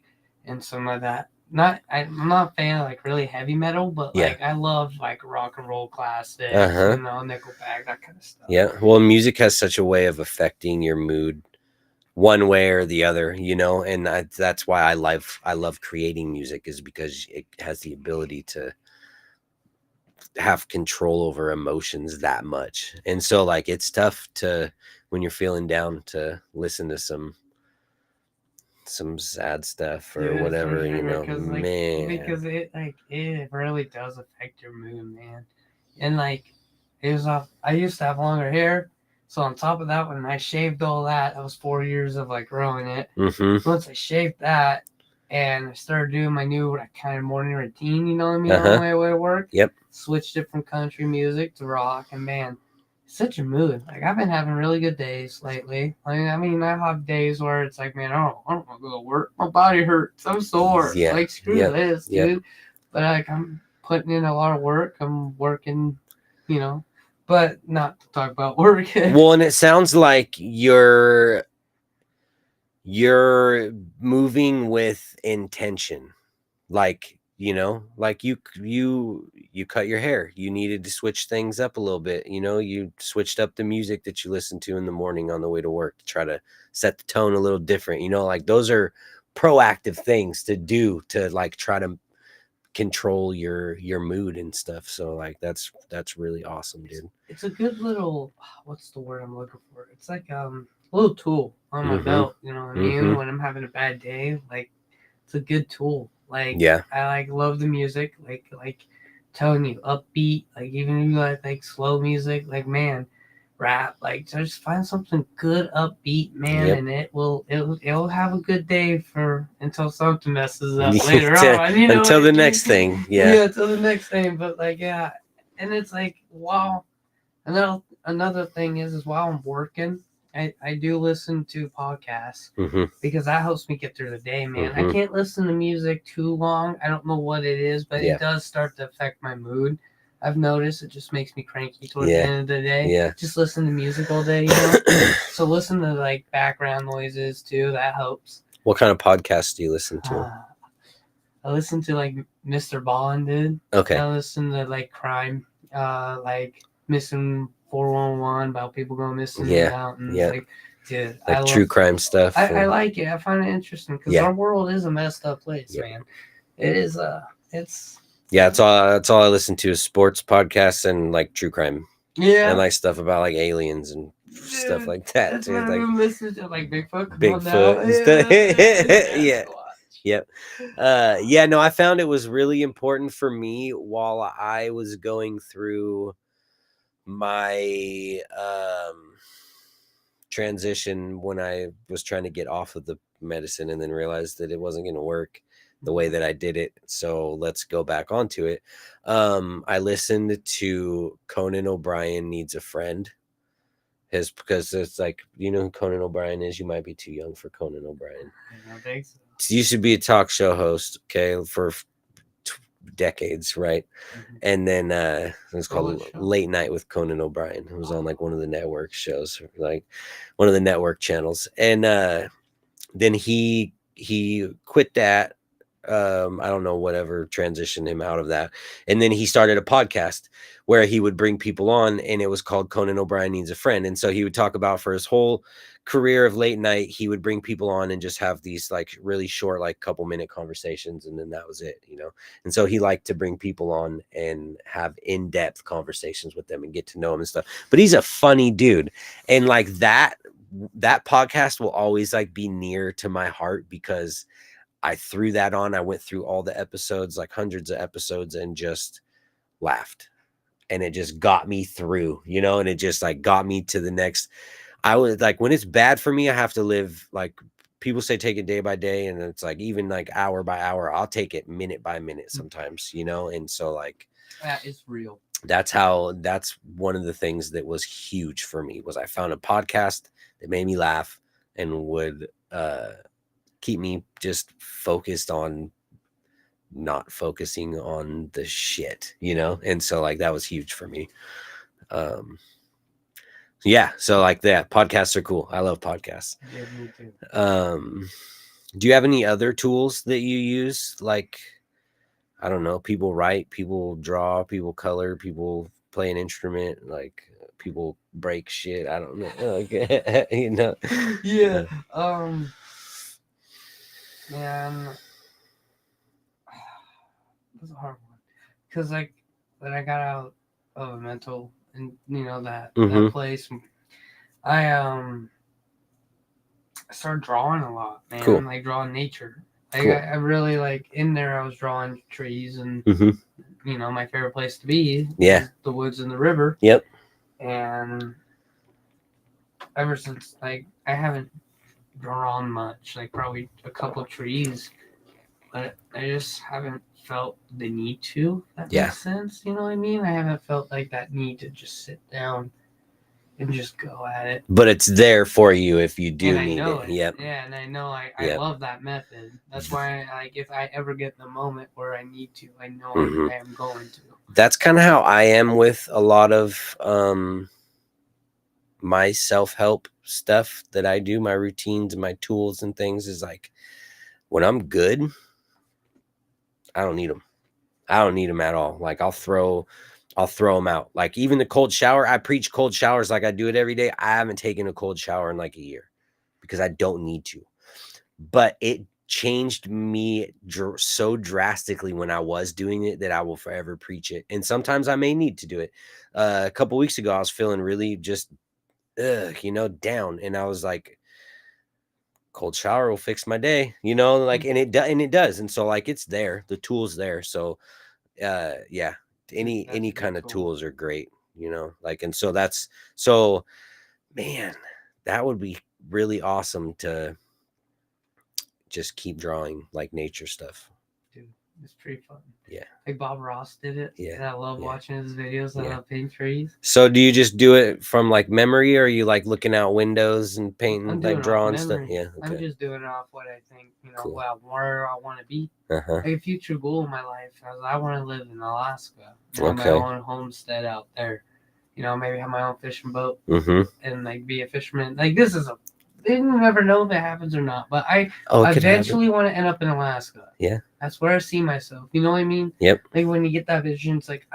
and some of that I'm not a fan of like really heavy metal, but Yeah. like I love like rock and roll classics, Uh-huh. you know, Nickelback, that kind of stuff. Yeah. Well, music has such a way of affecting your mood one way or the other, you know, and that's why I love creating music, is because it has the ability to have control over emotions that much. And so like it's tough to, when you're feeling down, to listen to some sad stuff or Yeah, whatever, for you sure, know, because man. it really does affect your mood, man. And like I used to have longer hair, so on top of that, when I shaved all that, that was 4 years of like growing it. Mm-hmm. Once I shaved that and I started doing my new like, kind of morning routine, you know what I mean, Uh-huh. on my way to work. Yep. Switched it from country music to rock, and man, such a mood. Like I've been having really good days lately. Like, I mean, I have days where it's like, man, I don't want to go to work. My body hurts. I'm sore. Yeah. Like screw Yep. this, Yep. dude. But like I'm putting in a lot of work. I'm working, you know, but not to talk about work. Well, and it sounds like you're moving with intention. Like, you know, like you cut your hair, you needed to switch things up a little bit, you know, you switched up the music that you listen to in the morning on the way to work to try to set the tone a little different, you know, like those are proactive things to do to like try to control your mood and stuff. So like that's really awesome, dude. It's a good little, what's the word I'm looking for? It's like a little tool on my Mm-hmm. belt, you know what I mean? Mm-hmm. When I'm having a bad day, like it's a good tool. Like Yeah. I like love the music, like telling you upbeat, like even if you like slow music, like man, rap, like just find something good upbeat, man, Yep. and it'll have a good day for until something messes up later on, you know, until the next thing. Yeah. until the next thing. But like yeah, and it's like wow. Another thing is while I'm working, I do listen to podcasts Mm-hmm. because that helps me get through the day, man. Mm-hmm. I can't listen to music too long. I don't know what it is, but Yeah. it does start to affect my mood. I've noticed it just makes me cranky towards Yeah. the end of the day. Yeah. Just listen to music all day, you know? So listen to like background noises too. That helps. What kind of podcasts do you listen to? I listen to like Mr. Bond, dude. Okay. I listen to like crime, like missing 411 about people going missing in the mountains. Yeah. Like, dude, like true crime stuff. I like it. I find it interesting because our world is a messed up place, man. It is. It's. Yeah, that's all I listen to is sports podcasts and like true crime. Yeah. And like stuff about like aliens and stuff like that. That's too. what Like I'm listening to, like Bigfoot. Bigfoot and stuff. Yeah. Yep. Yeah, no, I found it was really important for me while I was going through my transition, when I was trying to get off of the medicine and then realized that it wasn't going to work the way that I did it. So let's go back onto it. I listened to Conan O'Brien Needs a Friend. Because it's like, you know who Conan O'Brien is? You might be too young for Conan O'Brien. I don't think so. He used to be a talk show host, okay, for decades, right? Mm-hmm. And then it was called Late Night with Conan O'Brien. It was on like one of the network shows, like one of the network channels. And then he quit that. I don't know, whatever transitioned him out of that. And then he started a podcast where he would bring people on, and it was called Conan O'Brien Needs a Friend. And so he would talk about, for his whole career of late night, he would bring people on and just have these like really short, like couple minute conversations. And then that was it, you know? And so he liked to bring people on and have in-depth conversations with them and get to know him and stuff. But he's a funny dude. And like that podcast will always like be near to my heart because I threw that on. I went through all the episodes, like hundreds of episodes, and just laughed. And it just got me through, you know, and it just like got me to the next. I was like, when it's bad for me, I have to live, like people say, take it day by day. And it's like, even like hour by hour, I'll take it minute by minute sometimes, you know? And so like, that is real. That's one of the things that was huge for me, was I found a podcast that made me laugh and would, keep me just focused on not focusing on the shit, you know? And so like that was huge for me. Yeah, so like that, podcasts are cool. I love podcasts. Yeah, me too. Do you have any other tools that you use? Like, I don't know, people write, people draw, people color, people play an instrument, like people break shit. I don't know. Like, you know. Yeah. Man, that's a hard one. Because like when I got out of a mental and that Mhm. place, I started drawing a lot, man. Cool. Like drawing nature. Like Cool. I really like in there. I was drawing trees and Mhm. my favorite place to be. Yeah. Is the woods and the river. Yep. And ever since, like, I haven't drawn much. Like probably a couple trees, but I just haven't felt the need to. If that Yeah. makes sense. You know what I mean? I haven't felt like that need to just sit down and just go at it. But it's there for you if you do And I need know it. Yep. Yeah, and I know I Yep. love that method. That's why, like, if I ever get the moment where I need to, I know Mhm. I am going to. That's kind of how I am with a lot of my self-help stuff that I do, my routines and my tools and things, is like when I'm good, I don't need them. I don't need them at all. Like I'll throw them out. Like even the cold shower, I preach cold showers like I do it every day. I haven't taken a cold shower in like a year because I don't need to. But it changed me so drastically when I was doing it that I will forever preach it. And sometimes I may need to do it. A couple weeks ago, I was feeling really just, down. And I was like, cold shower will fix my day, like, and it does. And so like, it's there, the tool's there. So yeah, any kind of tools are great, like, and so man, that would be really awesome to just keep drawing like nature stuff. Dude, it's pretty fun. Yeah. Like Bob Ross did it. Yeah. And I love watching his videos. I love painting trees. So do you just do it from like memory, or are you like looking out windows and painting, like drawing stuff? Yeah. Okay. I'm just doing it off what I think, Cool. where I want to be. Uh-huh. Like a future goal in my life, I want to live in Alaska. Okay. My own homestead out there. Maybe have my own fishing boat and like be a fisherman. Like this is you never know if it happens or not, but I eventually want to end up in Alaska. Yeah. That's where I see myself. You know what I mean? Yep. Like when you get that vision, it's like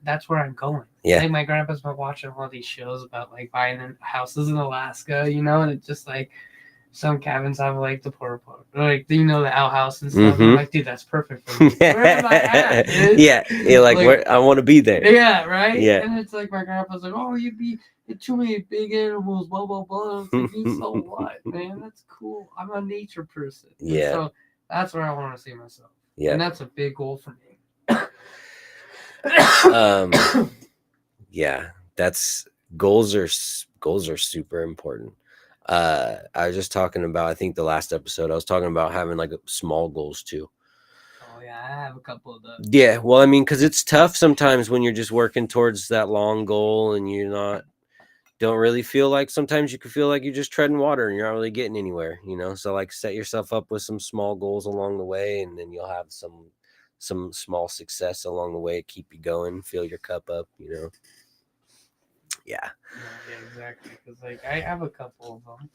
that's where I'm going. Yeah. Like my grandpa's been watching all these shows about like buying houses in Alaska, and it's just like some cabins have like the porta potty, like the outhouse and stuff. And I'm like, dude, that's perfect for me. Where am I at, dude? Yeah. You're like where I want to be there. Yeah, right? Yeah. And it's like my grandpa's like, oh, you'd be too many big animals, blah blah blah. It's like, dude, so what, man? That's cool. I'm a nature person. Yeah. And so that's where I want to see myself. Yeah. And that's a big goal for me. Yeah, that's goals are super important. I was just talking about, I think the last episode I was talking about having like small goals too. Oh yeah, I have a couple of those. Yeah, well, I mean, because it's tough sometimes when you're just working towards that long goal and don't really feel like, sometimes you can feel like you're just treading water and you're not really getting anywhere, so like set yourself up with some small goals along the way, and then you'll have some small success along the way, keep you going, fill your cup up, Yeah, exactly. Because like I have a couple of them,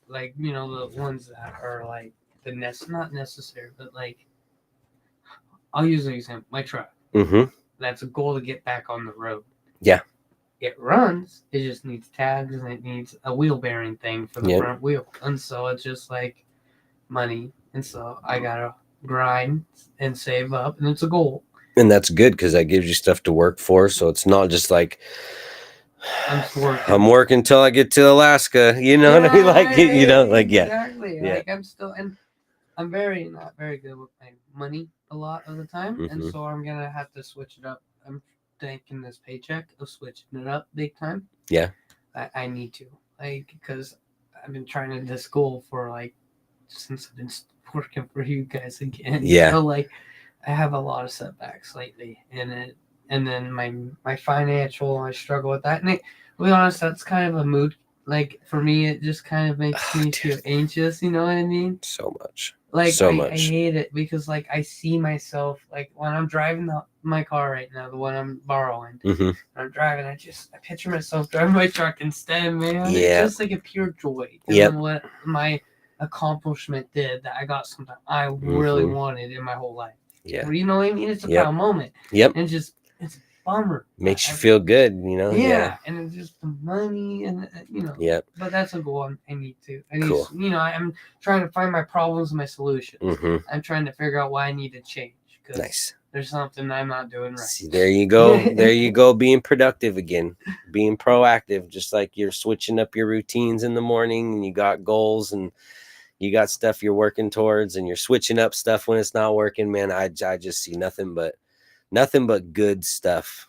like the ones that are like not necessary, but like I'll use an example. My truck. That's a goal to get back on the road. Yeah. It runs. It just needs tags and it needs a wheel bearing thing for the front wheel, and so it's just like money, and so I gotta grind and save up, and it's a goal. And that's good because that gives you stuff to work for. So it's not just like I'm working till I get to Alaska, what I mean? Like, exactly. Yeah. Like I'm still, and I'm not very good with my money a lot of the time, and so I'm gonna have to switch it up. I'm taking this paycheck of switching it up big time. Yeah. I need to, like, because I've been trying to this goal for like since I've been working for you guys again. Yeah. So like I have a lot of setbacks lately, and then my financial, I struggle with that. And to be honest, that's kind of a mood. Like for me, it just kind of makes me feel anxious. You know what I mean? So much. Like I hate it because like I see myself like when I'm driving my car right now, the one I'm borrowing. I'm driving. I picture myself driving my truck instead, man. Yeah. It's just like a pure joy. Yeah. What my accomplishment did that I got something I really wanted in my whole life. Yeah. You know what I mean? It's a proud moment. Yep. And it's a bummer. Makes you feel good, you know? Yeah. And it's just the money and, you know. Yep. But that's a goal I need to. I need, Cool. you know, I'm trying to find my problems and my solutions. Mm-hmm. I'm trying to figure out why I need to change. Nice. There's something I'm not doing right. See, there you go. There you go. Being productive again. Being proactive. Just like you're switching up your routines in the morning and you got goals and you got stuff you're working towards and you're switching up stuff when it's not working, man. I just see nothing but good stuff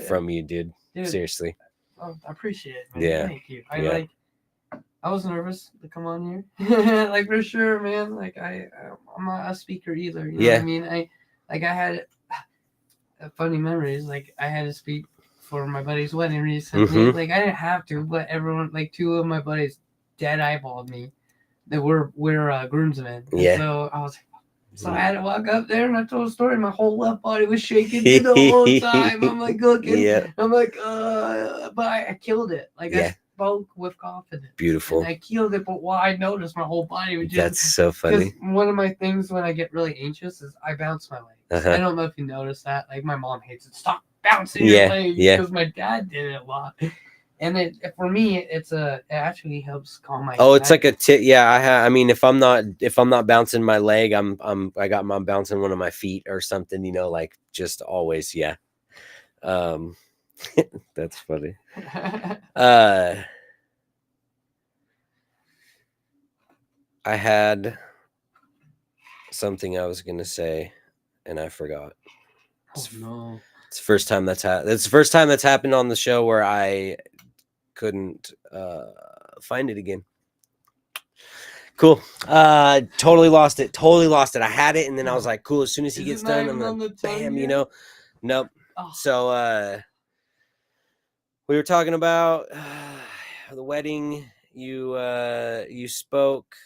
from you, dude. Seriously. Oh, I appreciate it, man. Yeah. Thank you. I was nervous to come on here. Like, for sure, man. Like, I'm not a speaker either. You know what I mean? I had funny memories. Like, I had to speak for my buddy's wedding recently. Mm-hmm. Like, I didn't have to, but everyone, like, 2 of my buddies dead eyeballed me. That we're groomsmen. Yeah. So I was like, so I had to walk up there and I told a story. My whole left body was shaking the whole time. I'm like looking. Yeah. I'm like, but I killed it. Like, I spoke with confidence. Beautiful. And I killed it, but while I noticed my whole body was just. That's so funny. One of my things when I get really anxious is I bounce my legs. I don't know if you noticed that. Like, my mom hates it. Stop bouncing your legs. Because my dad did it a lot. And for me, it actually helps calm my. Oh, it's like a tip. Yeah, I mean, if I'm not bouncing my leg, I'm bouncing one of my feet or something. You know, like just always. Yeah. That's funny. I had something I was gonna say, and I forgot. Oh no! It's the first time that's happened. It's the first time that's happened on the show where I couldn't find it again. Cool. Totally lost it. I had it, and then I was like, cool. As soon as he gets done, I'm like, bam. You know, nope. Oh. So we were talking about the wedding. You spoke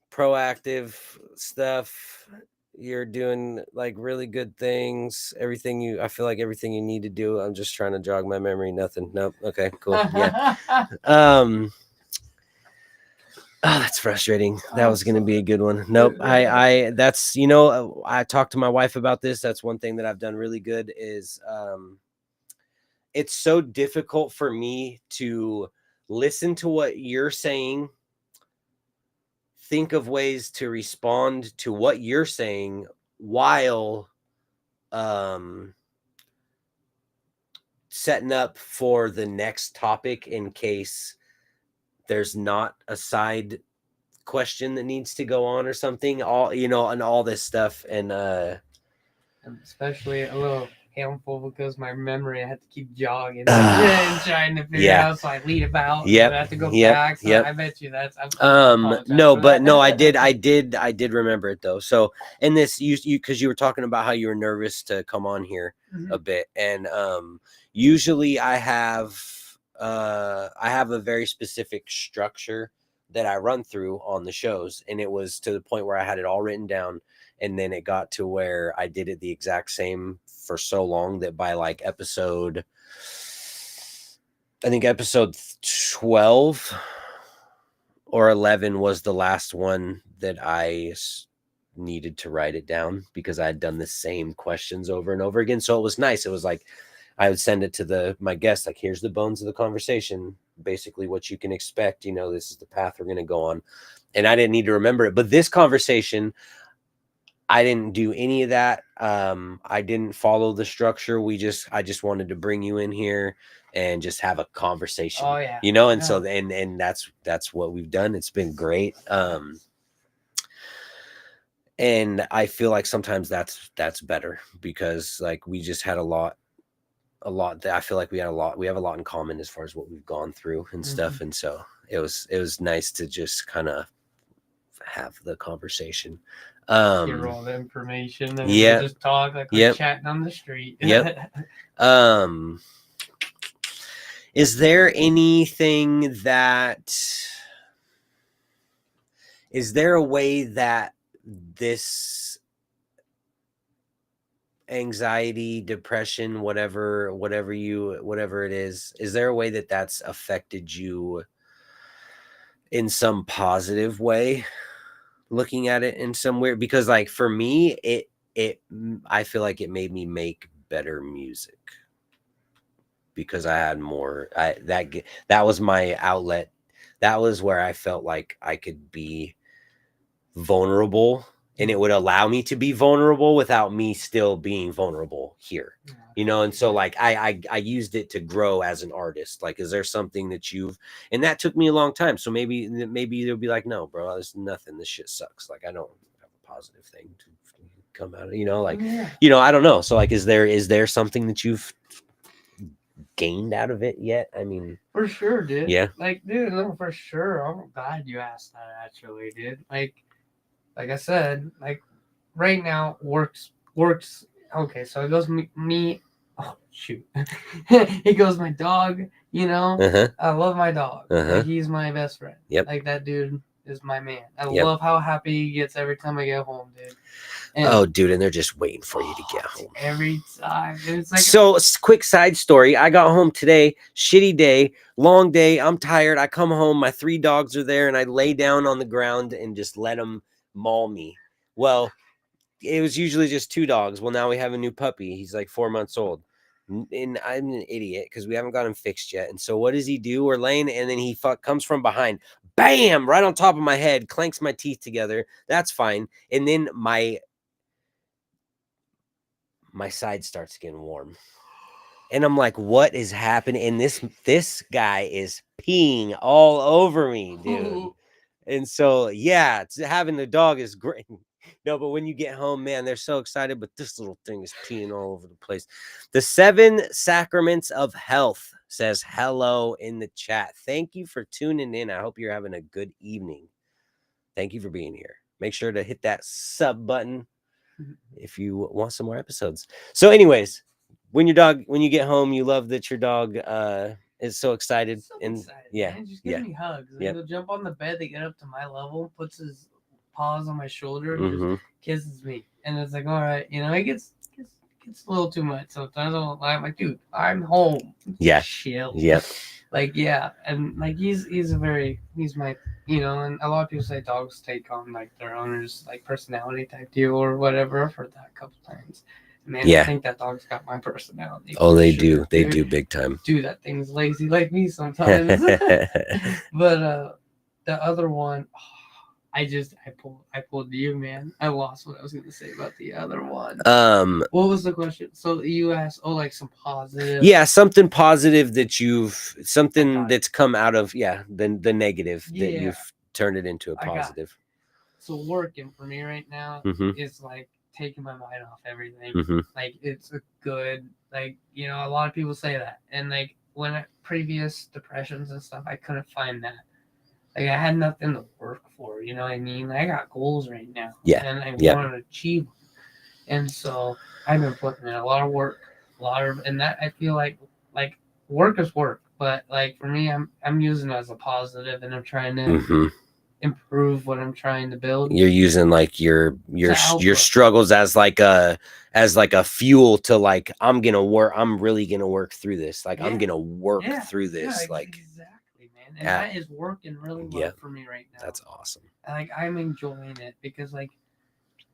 proactive stuff. You're doing like really good things. I feel like everything you need to do. I'm just trying to jog my memory. Nothing. Nope. Okay, cool. Yeah. Oh, that's frustrating. That was going to be a good one. Nope. That's, you know, I talked to my wife about this. That's one thing that I've done really good is, it's so difficult for me to listen to what you're saying, think of ways to respond to what you're saying while setting up for the next topic in case there's not a side question that needs to go on or something, and all this stuff. And especially a little painful because my memory I had to keep jogging and trying to figure out, so I lead about. I have to go back. So I bet you that's. No, I did remember it though. So, and this you because you were talking about how you were nervous to come on here a bit, and usually I have a very specific structure that I run through on the shows, and it was to the point where I had it all written down. And then it got to where I did it the exact same for so long that by like episode 12 or 11 was the last one that I needed to write it down because I had done the same questions over and over again. So it was nice. It was like I would send it to my guests, like, here's the bones of the conversation, basically what you can expect. You know, this is the path we're going to go on. And I didn't need to remember it. But this conversation, I didn't do any of that. I didn't follow the structure. I just wanted to bring you in here and just have a conversation. Oh yeah. You know, and so and that's what we've done. It's been great. And I feel like sometimes that's better because like we just had a lot that I feel like we have a lot in common as far as what we've gone through and stuff. And so it was nice to just kind of have the conversation. Hear all the information and just talk like we're chatting on the street. Is there a way that this anxiety, depression, whatever it is there a way that that's affected you in some positive way, looking at it in some weird, because like for me, I feel like it made me make better music because I had more, that was my outlet. That was where I felt like I could be vulnerable, and it would allow me to be vulnerable without me still being vulnerable here, you know. And so like I used it to grow as an artist. Like, is there something that and that took me a long time. So maybe they'll be like, no, bro, there's nothing. This shit sucks. Like, I don't have a positive thing to come out of, you know, like, you know, I don't know. So like, is there something that you've gained out of it yet? I mean, for sure, dude. Yeah. Like, dude, no, for sure. I'm glad you asked that, actually, dude. Like I said, like right now works. Okay, so it goes me. Oh shoot, it goes my dog. You know, I love my dog. Like, he's my best friend. Yep. Like, that dude is my man. I Yep. love how happy he gets every time I get home, dude. And oh, dude, and they're just waiting for you to get home every time. It's like, so quick side story. I got home today, shitty day, long day. I'm tired. I come home, my 3 dogs are there, and I lay down on the ground and just let them maul me. Well, it was usually just 2 dogs. Well, now we have a new puppy. He's like 4 months old. And I'm an idiot because we haven't got him fixed yet. And so what does he do? We're laying, and then he comes from behind. Bam! Right on top of my head. Clanks my teeth together. That's fine. And then my side starts getting warm. And I'm like, what is happening? And this guy is peeing all over me, dude. And so, yeah, having the dog is great. No, but when you get home, man, they're so excited. But this little thing is peeing all over the place. The 7 Sacraments of Health says hello in the chat. Thank you for tuning in. I hope you're having a good evening. Thank you for being here. Make sure to hit that sub button if you want some more episodes. So anyways, when you get home, you love that your dog is so excited. Yeah, man. Just give me hugs. Like, he'll jump on the bed, they get up to my level, puts his paws on my shoulder, and just kisses me. And it's like, all right, you know, it gets a little too much sometimes. I'm like, dude, I'm home. Yeah. Chill. Yeah. Like, yeah. And like, he's my, you know, and a lot of people say dogs take on like their owner's like personality type deal or whatever. I've heard that a couple times. Man, I think that dog's got my personality. Oh, they do. They do big time. Dude, that thing's lazy like me sometimes. But the other one, I pulled you, man. I lost what I was gonna say about the other one. What was the question? So you asked, like some positive. Yeah, something positive that that's come out of the negative that you've turned it into a positive. So working for me right now is like taking my mind off everything. Like, it's a good, like, you know, a lot of people say that, and like when previous depressions and stuff, I couldn't find that. Like, I had nothing to work for, you know what I mean? I got goals right now, and I want to achieve them. And so I've been putting in a lot of work, and that I feel like work is work, but like for me, I'm using it as a positive, and I'm trying to improve what I'm trying to build. You're using like your struggles as like a fuel to like, I'm really gonna work through this. Like, I'm gonna work through this. Like, exactly, man. And that is working really well for me right now. That's awesome. Like, I'm enjoying it because like,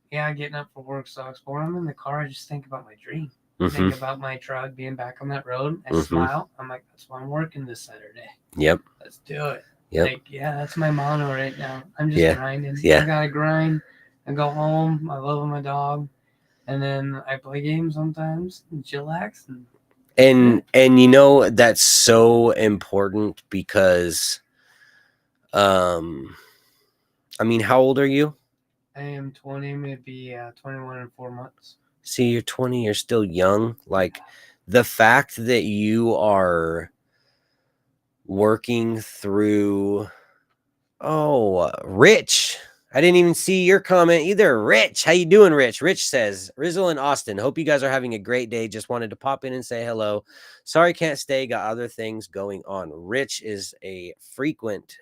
getting up for work sucks, but when I'm in the car, I just think about my dream. Think about my truck being back on that road. I smile. I'm like, that's why I'm working this Saturday. Yep. Let's do it. Yep. Like, that's my motto right now. I'm just grinding. I gotta grind. I go home. I love my dog, and then I play games sometimes and chillax. And you know, that's so important because, I mean, how old are you? I am 20, maybe 21 in 4 months. See, you're 20. You're still young. Like, the fact that you are working through. Rich, I didn't even see your comment either. Rich, how you doing, Rich? Rich says, Rizzle and Austin, hope you guys are having a great day. Just wanted to pop in and say hello. Sorry can't stay, got other things going on. Rich is a frequent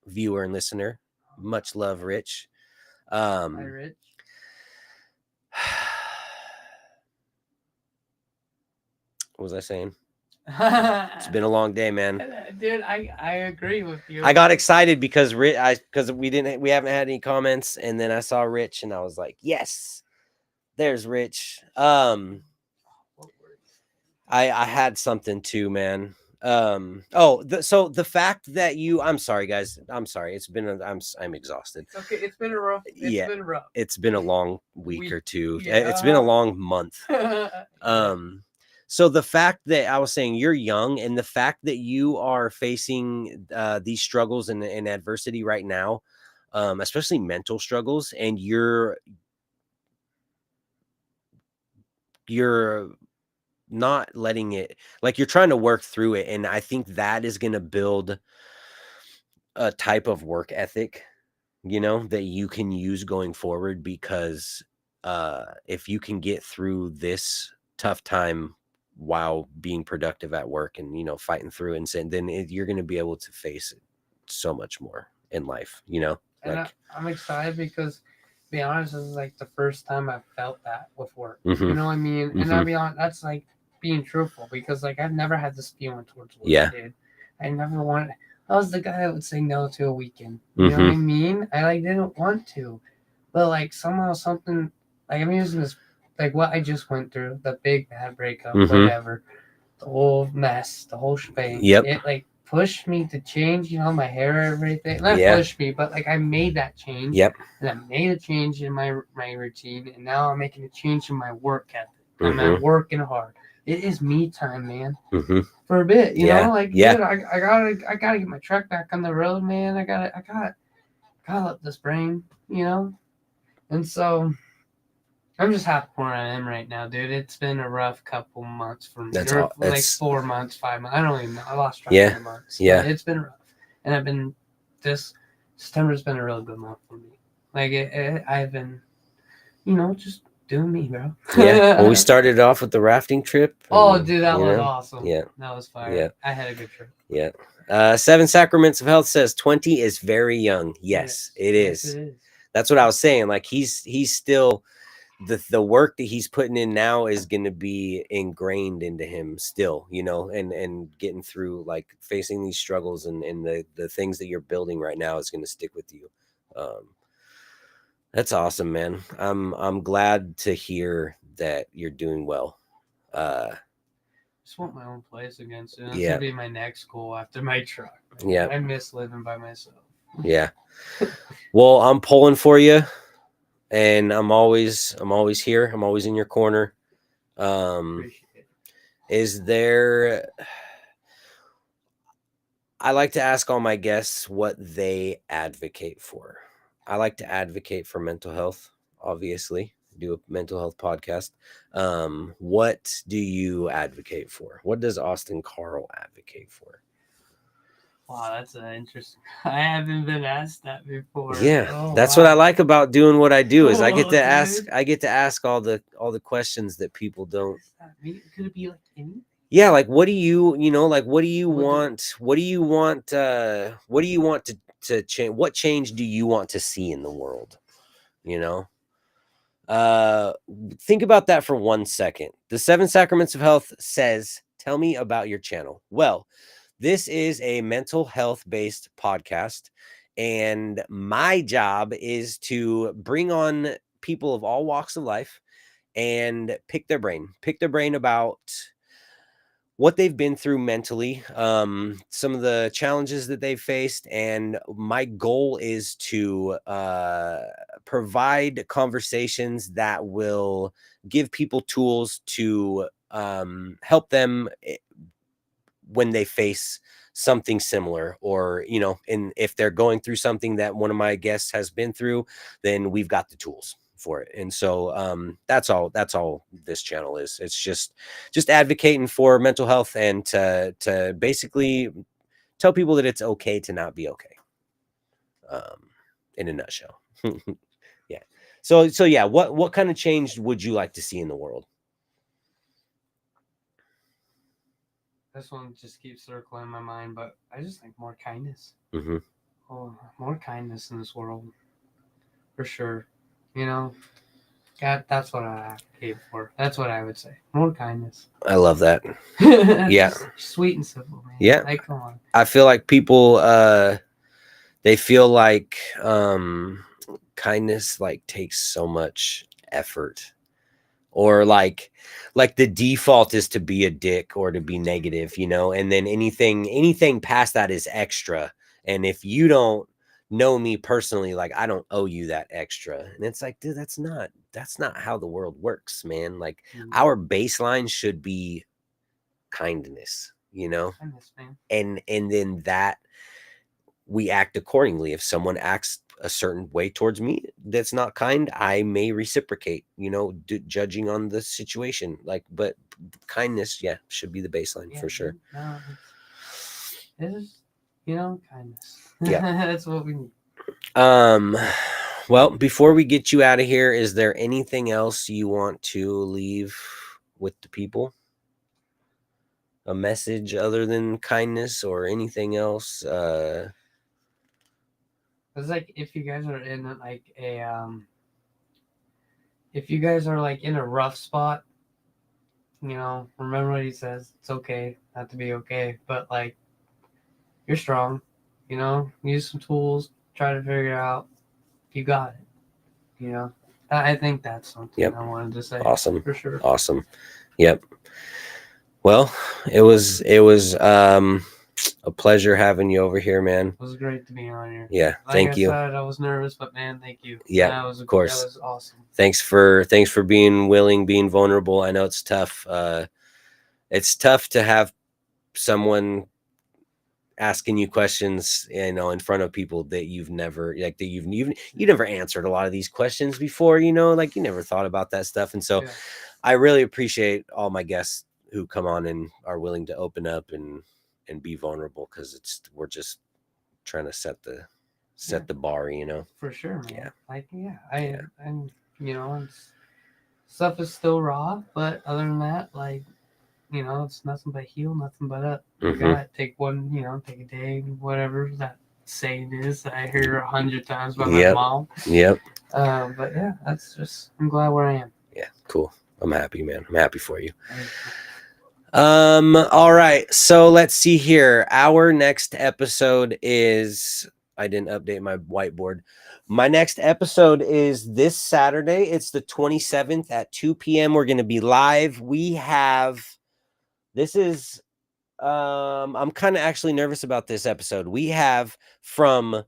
viewer and listener. Much love, Rich. Hi, Rich. What was I saying? It's been a long day, man. Dude, I agree with you. I got excited because we haven't had any comments, and then I saw Rich, and I was like, yes, there's Rich. I had something too, man. So the fact that I'm sorry, guys. I'm sorry. I'm exhausted. It's okay. It's been rough. It's been a long week or two. Yeah. It's been a long month. So the fact that I was saying you're young, and the fact that you are facing these struggles and adversity right now, especially mental struggles, and you're not letting it, like, you're trying to work through it, and I think that is going to build a type of work ethic, that you can use going forward, because if you can get through this tough time while being productive at work and fighting through and saying, then you're going to be able to face so much more in life, And I'm excited because, to be honest, this is like the first time I've felt that with work. Mhm. You know what I mean? And Mhm. I'll be honest, that's like being truthful, because like I've never had this feeling towards work, Yeah. dude. I never wanted. I was the guy that would say no to a weekend. You know what I mean? I like didn't want to, but like somehow something, like I'm using this, like what I just went through, the big bad breakup, whatever, the whole mess, the whole shebang. Yep. It like pushed me to change, my hair, everything. Not pushed me, but like I made that change. Yep. And I made a change in my routine, and now I'm making a change in my work ethic. I'm at working hard. It is me time, man. For a bit, you know, like dude, I gotta get my truck back on the road, man. I gotta let this brain, and so I'm just happy where I am right now, dude. It's been a rough couple months for me. Like 4 months, 5 months. I don't even know. I lost track of the months. Yeah. But it's been rough. And September's been a really good month for me. Like, I've been, just doing me, bro. Yeah. Well, we started off with the rafting trip. Oh, dude, that was awesome. Yeah. That was fire. Yeah. I had a good trip. Yeah. 7 Sacraments of Health says 20 is very young. Yes, it is. Yes, it is. That's what I was saying. Like, he's still, the work that he's putting in now is going to be ingrained into him still, and getting through, like, facing these struggles and the things that you're building right now is going to stick with you. That's awesome, man. I'm glad to hear that you're doing well. Just want my own place again soon. That's gonna be my next goal after my truck. Man. Yeah. I miss living by myself. Yeah. Well, I'm pulling for you, and I'm always here. I'm always in your corner. Appreciate it. Is there, I like to ask all my guests what they advocate for. I like to advocate for mental health, obviously. Do a mental health podcast. What do you advocate for? What does Austin Carl advocate for? Wow, that's interesting. I haven't been asked that before. Yeah, that's what I like about doing what I do, is I get to ask. Dude. I get to ask all the questions that people don't. Could it be like anything? Yeah, like, what do you, like, what do you want? What do you want? What do you want to change? What change do you want to see in the world? Think about that for 1 second. The 7 Sacraments of Health says, tell me about your channel. Well, this is a mental health based podcast, and my job is to bring on people of all walks of life and pick their brain about what they've been through mentally, some of the challenges that they've faced. And my goal is to provide conversations that will give people tools to help them when they face something similar, or, if they're going through something that one of my guests has been through, then we've got the tools for it. And so that's all this channel is. It's just advocating for mental health, and to basically tell people that it's okay to not be okay, in a nutshell. Yeah. So yeah, what kind of change would you like to see in the world? This one just keeps circling in my mind, but I just think more kindness. Mm-hmm. Oh, more kindness in this world, for sure. God, that's what I advocate for. That's what I would say. More kindness. I love that. Yeah. Sweet and simple, man. Yeah. Like, come on. I feel like people, they feel like kindness like takes so much effort, or like the default is to be a dick or to be negative, you know, and then anything past that is extra. And if you don't know me personally, like I don't owe you that extra. And it's like, dude, that's not how the world works, man. Like our baseline should be kindness, you know. Kindness, man. And then that we act accordingly. If someone acts a certain way towards me that's not kind, I may reciprocate, you know, judging on the situation. Like, but kindness, yeah, should be the baseline for sure. No, it is, you know, kindness. Yeah. That's what we need. Well, before we get you out of here, is there anything else you want to leave with the people? A message other than kindness or anything else? It's like if you guys are in like if you guys are like in a rough spot, you know, remember what he says. It's okay not to be okay, but like you're strong, you know, use some tools, try to figure it out. You got it, you know. I think that's something I wanted to say. Awesome. For sure. Awesome. Yep. Well, it was a pleasure having you over here, man. It was great to be on here. Yeah, thank you. I was nervous, but man, thank you. Yeah, of course. That was awesome. Thanks for being willing, being vulnerable. I know it's tough. It's tough to have someone asking you questions, you know, in front of people that you've never you never answered a lot of these questions before, you know, like you never thought about that stuff. And so I really appreciate all my guests who come on and are willing to open up and be vulnerable, because we're just trying to set the bar, you know. For sure, man. Yeah. Like and you know, stuff is still raw, but other than that, like, you know, it's nothing but heal, nothing but up. You gotta take a day, whatever that saying is that I hear 100 times by my mom. Yep. But yeah, I'm glad where I am. Yeah, cool. I'm happy, man. I'm happy for you. All right, so let's see here. Our next episode is, I didn't update my whiteboard. My next episode is this Saturday. It's the 27th at 2 p.m. We're going to be live. I'm kind of actually nervous about this episode. We have from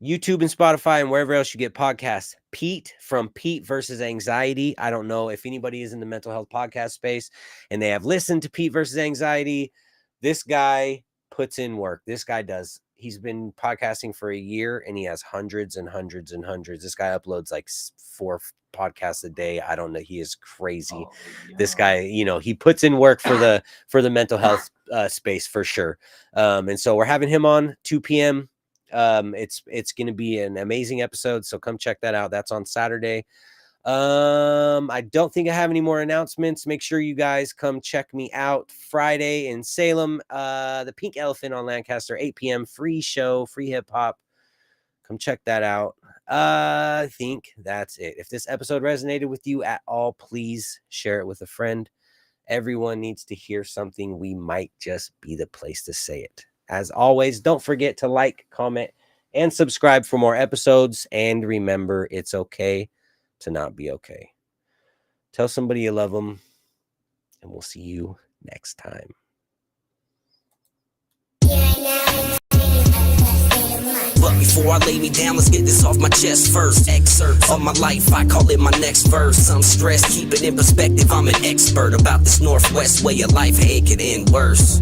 YouTube and Spotify and wherever else you get podcasts, Pete from Pete versus Anxiety. I don't know if anybody is in the mental health podcast space and they have listened to Pete versus Anxiety. This guy puts in work. This guy does. He's been podcasting for a year and he has hundreds and hundreds and hundreds. This guy uploads like 4 podcasts a day. I don't know. He is crazy. Oh, yeah. This guy, you know, he puts in work for the mental health space for sure. And so we're having him on 2 p.m. It's going to be an amazing episode. So come check that out. That's on Saturday. I don't think I have any more announcements. Make sure you guys come check me out Friday in Salem, the Pink Elephant on Lancaster, 8 p.m. free show, free hip hop. Come check that out. I think that's it. If this episode resonated with you at all, please share it with a friend. Everyone needs to hear something. We might just be the place to say it. As always, don't forget to like, comment, and subscribe for more episodes. And remember, it's okay to not be okay. Tell somebody you love them, and we'll see you next time. But before I lay me down, let's get this off my chest first. Excerpt of my life, I call it my next verse. I'm stressed, keep it in perspective, I'm an expert about this Northwest way of life, hey, it could end worse.